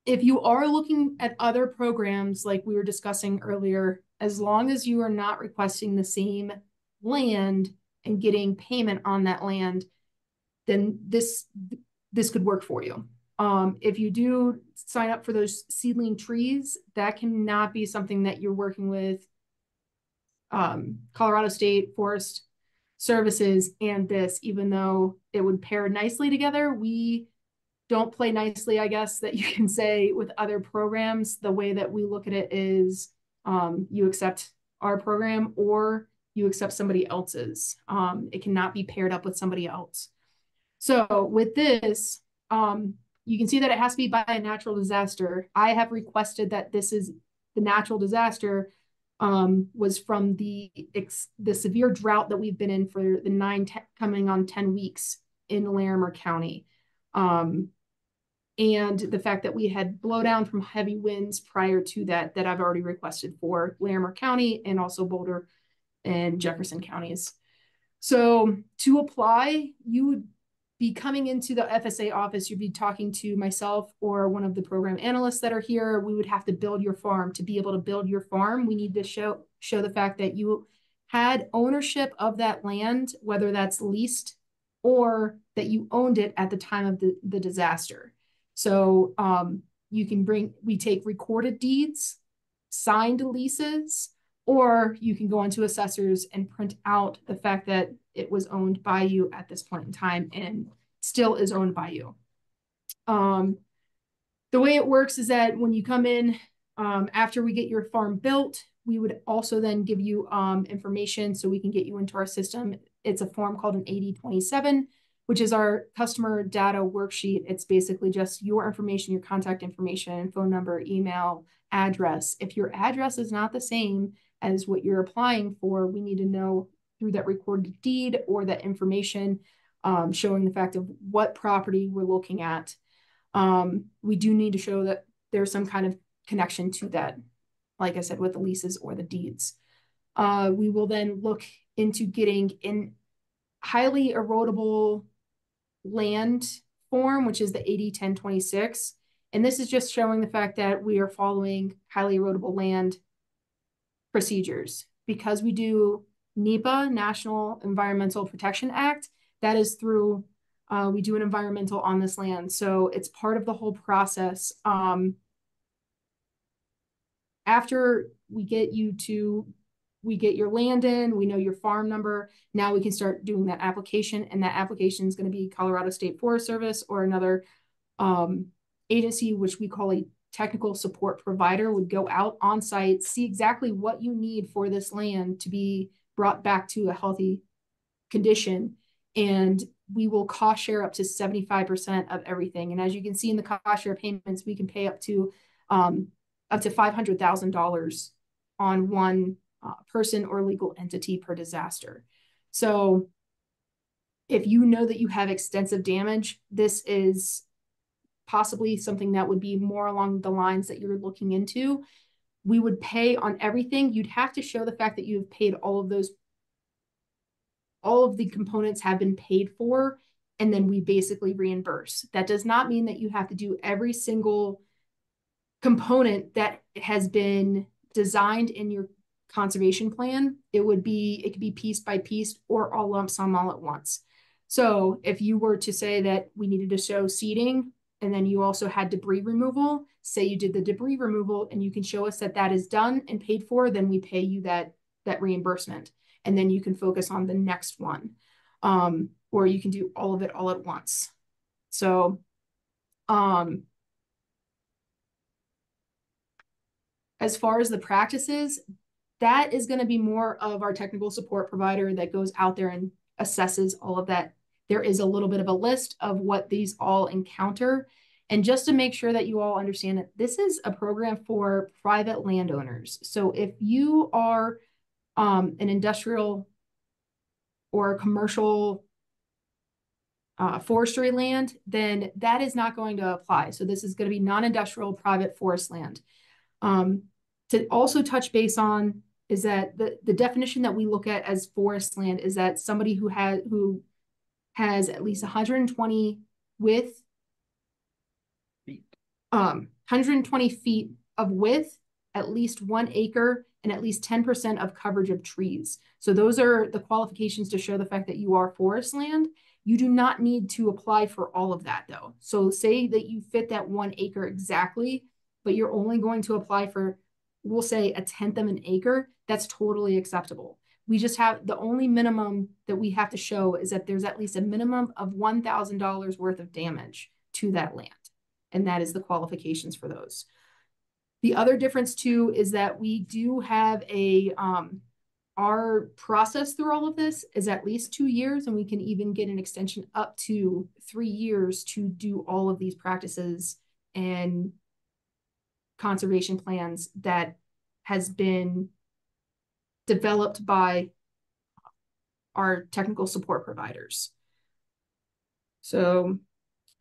if you are looking at other programs like we were discussing earlier, as long as you are not requesting the same land and getting payment on that land, then this could work for you. If you do sign up for those seedling trees, that cannot be something that you're working with Colorado State Forest services and this, even though it would pair nicely together. We don't play nicely, I guess, that you can say, with other programs. The way that we look at it is you accept our program or you accept somebody else's. It cannot be paired up with somebody else. So with this, you can see that it has to be by a natural disaster. I have requested that this is the natural disaster was from the severe drought that we've been in for the coming on 10 weeks in Larimer County. And the fact that we had blowdown from heavy winds prior to that I've already requested for Larimer County and also Boulder and Jefferson counties. So to apply, you would be coming into the FSA office. You'd be talking to myself or one of the program analysts that are here. We would have to build your farm. To be able to build your farm, we need to show the fact that you had ownership of that land, whether that's leased or that you owned it at the time of the disaster. So we take recorded deeds, signed leases, or you can go into assessors and print out the fact that it was owned by you at this point in time and still is owned by you. The way it works is that when you come in, after we get your farm built, we would also then give you information so we can get you into our system. It's a form called an 8027, which is our customer data worksheet. It's basically just your information, your contact information, phone number, email, address. If your address is not the same as what you're applying for, we need to know through that recorded deed or that information showing the fact of what property we're looking at. We do need to show that there's some kind of connection to that, like I said, with the leases or the deeds. We will then look into getting in highly erodible land form, which is the 80-1026. And this is just showing the fact that we are following highly erodible land procedures. Because we do NEPA, National Environmental Protection Act, that is through, we do an environmental on this land. So it's part of the whole process. After we get your land in, we know your farm number. Now we can start doing that application, and that application is going to be Colorado State Forest Service or another agency, which we call a technical support provider, would go out on site, see exactly what you need for this land to be brought back to a healthy condition. And we will cost share up to 75% of everything. And as you can see in the cost share payments, we can pay up to $500,000 on one person or legal entity per disaster. So if you know that you have extensive damage, this is possibly something that would be more along the lines that you're looking into. We would pay on everything. You'd have to show the fact that you've paid all of the components have been paid for, and then we basically reimburse. That does not mean that you have to do every single component that has been designed in your conservation plan. It could be piece by piece or all lump sum all at once. So if you were to say that we needed to show seeding, and then you also had debris removal, say you did the debris removal and you can show us that that is done and paid for, then we pay you that reimbursement. And then you can focus on the next one. Or you can do all of it all at once. So as far as the practices, that is going to be more of our technical support provider that goes out there and assesses all of that. There is a little bit of a list of what these all encounter. And just to make sure that you all understand it, this is a program for private landowners. So if you are an industrial or a commercial forestry land, then that is not going to apply. So this is going to be non-industrial private forest land. To also touch base on is that the definition that we look at as forest land is that somebody who has at least 120 width, 120 feet of width, at least 1 acre, and at least 10% of coverage of trees. So those are the qualifications to show the fact that you are forest land. You do not need to apply for all of that though. So say that you fit that 1 acre exactly, but you're only going to apply for, we'll say, 1/10 of an acre. That's totally acceptable. We just have, the only minimum that we have to show is that there's at least a minimum of $1,000 worth of damage to that land. And that is the qualifications for those. The other difference too is that we do have our process through all of this is at least 2 years, and we can even get an extension up to 3 years to do all of these practices and conservation plans that has been developed by our technical support providers. So,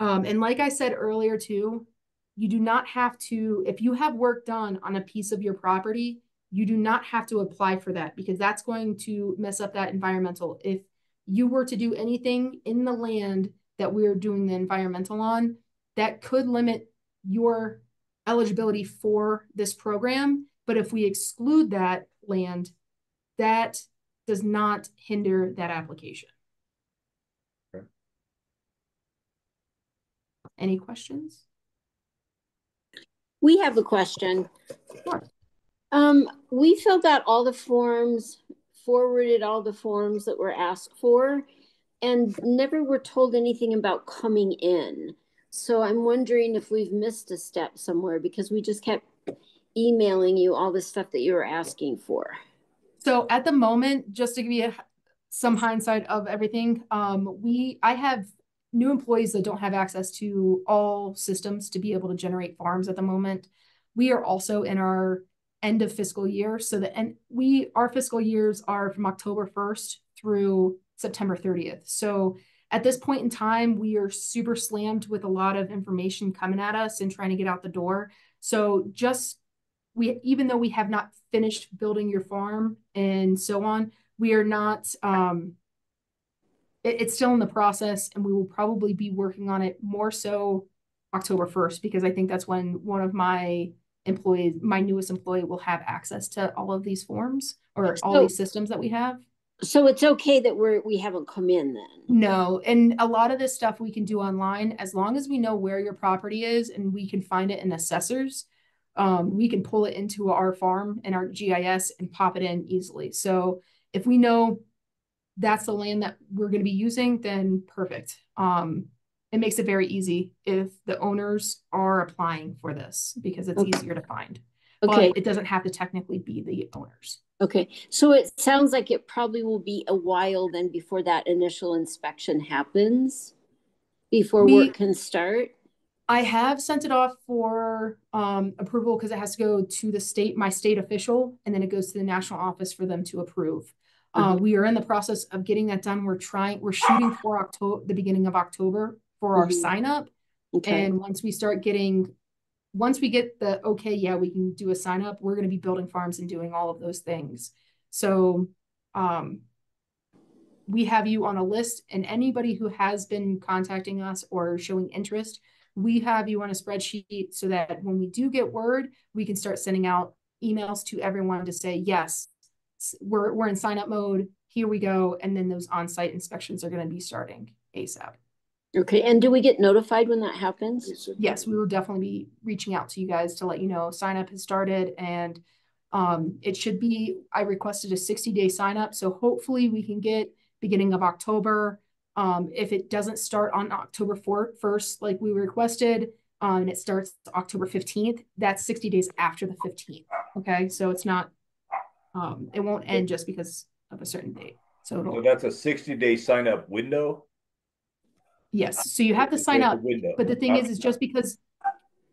and like I said earlier too, you do not have to, if you have work done on a piece of your property, you do not have to apply for that because that's going to mess up that environmental. If you were to do anything in the land that we're doing the environmental on, that could limit your eligibility for this program. But if we exclude that land, that does not hinder that application. Okay. Any questions? We have a question. Sure. We filled out all the forms, forwarded all the forms that were asked for, and never were told anything about coming in. So I'm wondering if we've missed a step somewhere because we just kept emailing you all the stuff that you were asking for. So at the moment, just to give you some hindsight of everything, I have new employees that don't have access to all systems to be able to generate farms at the moment. We are also in our end of fiscal year. So our fiscal years are from October 1st through September 30th. So at this point in time, we are super slammed with a lot of information coming at us and trying to get out the door. So even though we have not finished building your farm and so on, we are not, it's still in the process, and we will probably be working on it more so October 1st, because I think that's when one of my employees, my newest employee, will have access to all of these forms or all these systems that we have. So it's okay that we haven't come in then? No, and a lot of this stuff we can do online as long as we know where your property is and we can find it in assessors. We can pull it into our farm and our GIS and pop it in easily. So if we know that's the land that we're going to be using, then perfect. It makes it very easy if the owners are applying for this because it's easier to find. Okay. But it doesn't have to technically be the owners. Okay. So it sounds like it probably will be a while then before that initial inspection happens, before work can start. I have sent it off for approval because it has to go to my state official, and then it goes to the national office for them to approve. We are in the process of getting that done. We're shooting for the beginning of October for our sign up. Okay. And once we get the okay, yeah, we can do a sign up, we're going to be building farms and doing all of those things. So we have you on a list, and anybody who has been contacting us or showing interest, we have you on a spreadsheet so that when we do get word, we can start sending out emails to everyone to say, yes, we're in sign up mode. Here we go. And then those on-site inspections are going to be starting ASAP. Okay. And do we get notified when that happens? Yes, we will definitely be reaching out to you guys to let you know sign up has started, and it should be, I requested a 60-day sign up. So hopefully we can get beginning of October. If it doesn't start on October 1st, like we requested, and it starts October 15th, that's 60 days after the 15th. Okay. So it's not, it won't end just because of a certain date. So that's a 60-day sign up window. Yes. So you have to sign up, but the thing is just because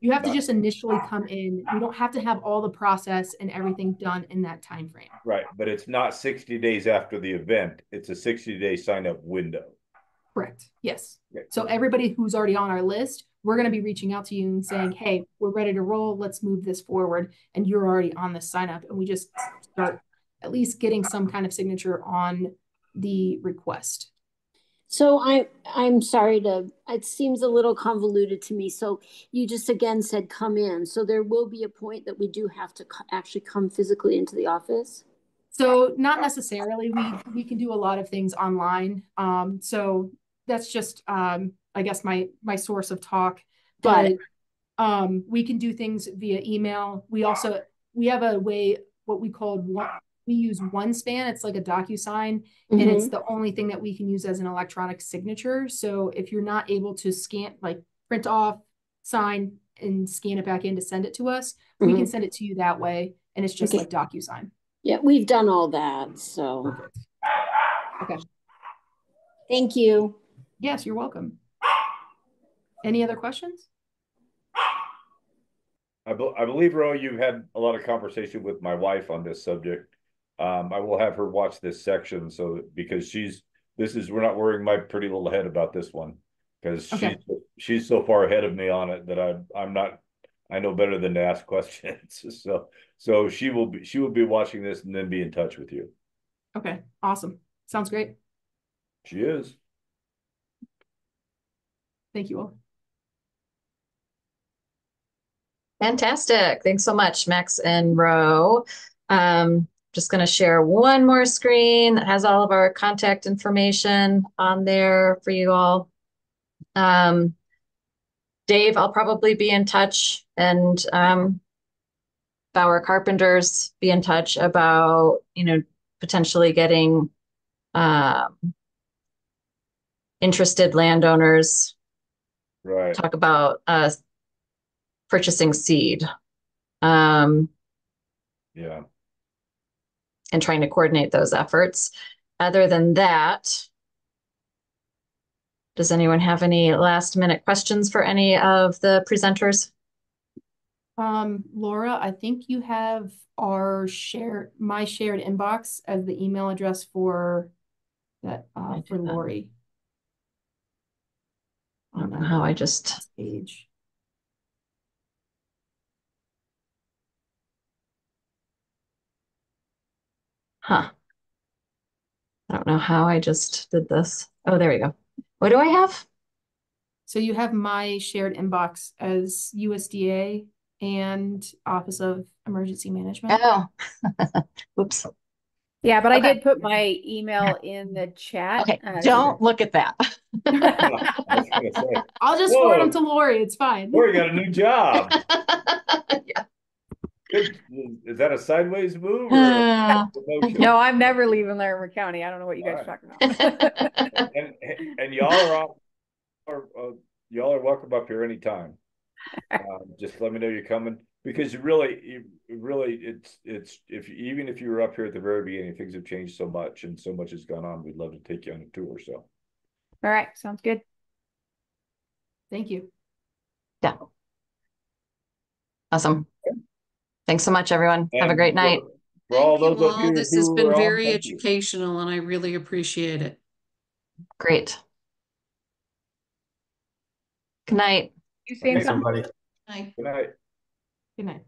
you have to just initially come in, you don't have to have all the process and everything done in that time frame. Right. But it's not 60 days after the event. It's a 60-day sign up window. Correct. Yes. Okay. So everybody who's already on our list, we're going to be reaching out to you and saying, hey, we're ready to roll. Let's move this forward. And you're already on the sign up. And we just start at least getting some kind of signature on the request. So I'm sorry it seems a little convoluted to me. So you just again said come in. So there will be a point that we do have to actually come physically into the office? So not necessarily. We can do a lot of things online. So that's just I guess my source of talk. But we can do things via email. We have a way, what we call we use OneSpan. It's like a DocuSign, and it's the only thing that we can use as an electronic signature. So if you're not able to scan, like print off, sign, and scan it back in to send it to us, we can send it to you that way. And it's just like DocuSign. Yeah, we've done all that. So Perfect. Okay. Thank you. Yes, you're welcome. Any other questions? I believe, Ro, you've had a lot of conversation with my wife on this subject. I will have her watch this section because we're not worrying my pretty little head about this one because she's so far ahead of me on it that I know better than to ask questions. So she will be watching this and then be in touch with you. Okay, awesome. Sounds great. She is. Thank you all. Fantastic. Thanks so much, Max and Ro. Just going to share one more screen that has all of our contact information on there for you all. Dave, I'll probably be in touch, and Bauer Carpenters be in touch about, potentially getting interested landowners. Right. Talk about purchasing seed. Yeah. And trying to coordinate those efforts. Other than that, does anyone have any last minute questions for any of the presenters? Laura, I think you have my shared inbox as the email address for that for Lori. I don't know how I just page. Huh. I don't know how I just did this. Oh, there we go. What do I have? So you have my shared inbox as USDA and Office of Emergency Management. Oh, oops. Yeah, but I did put my email in the chat. Okay, don't look at that. I'll just forward them to Lori. It's fine. Lori got a new job. Yeah. Good. Is that a sideways move or a promotion? No, I'm never leaving Larimer County. I don't know what you guys are talking about. and y'all are welcome up here anytime. Just let me know you're coming because even if you were up here at the very beginning, things have changed so much and so much has gone on. We'd love to take you on a tour. So, all right, sounds good. Thank you. Yeah. Awesome. Thanks so much, everyone. Have a great night. For all those of you this who has been are very educational, and I really appreciate it. Great. Good night. You same Thanks, everybody. Bye. Good night. Good night.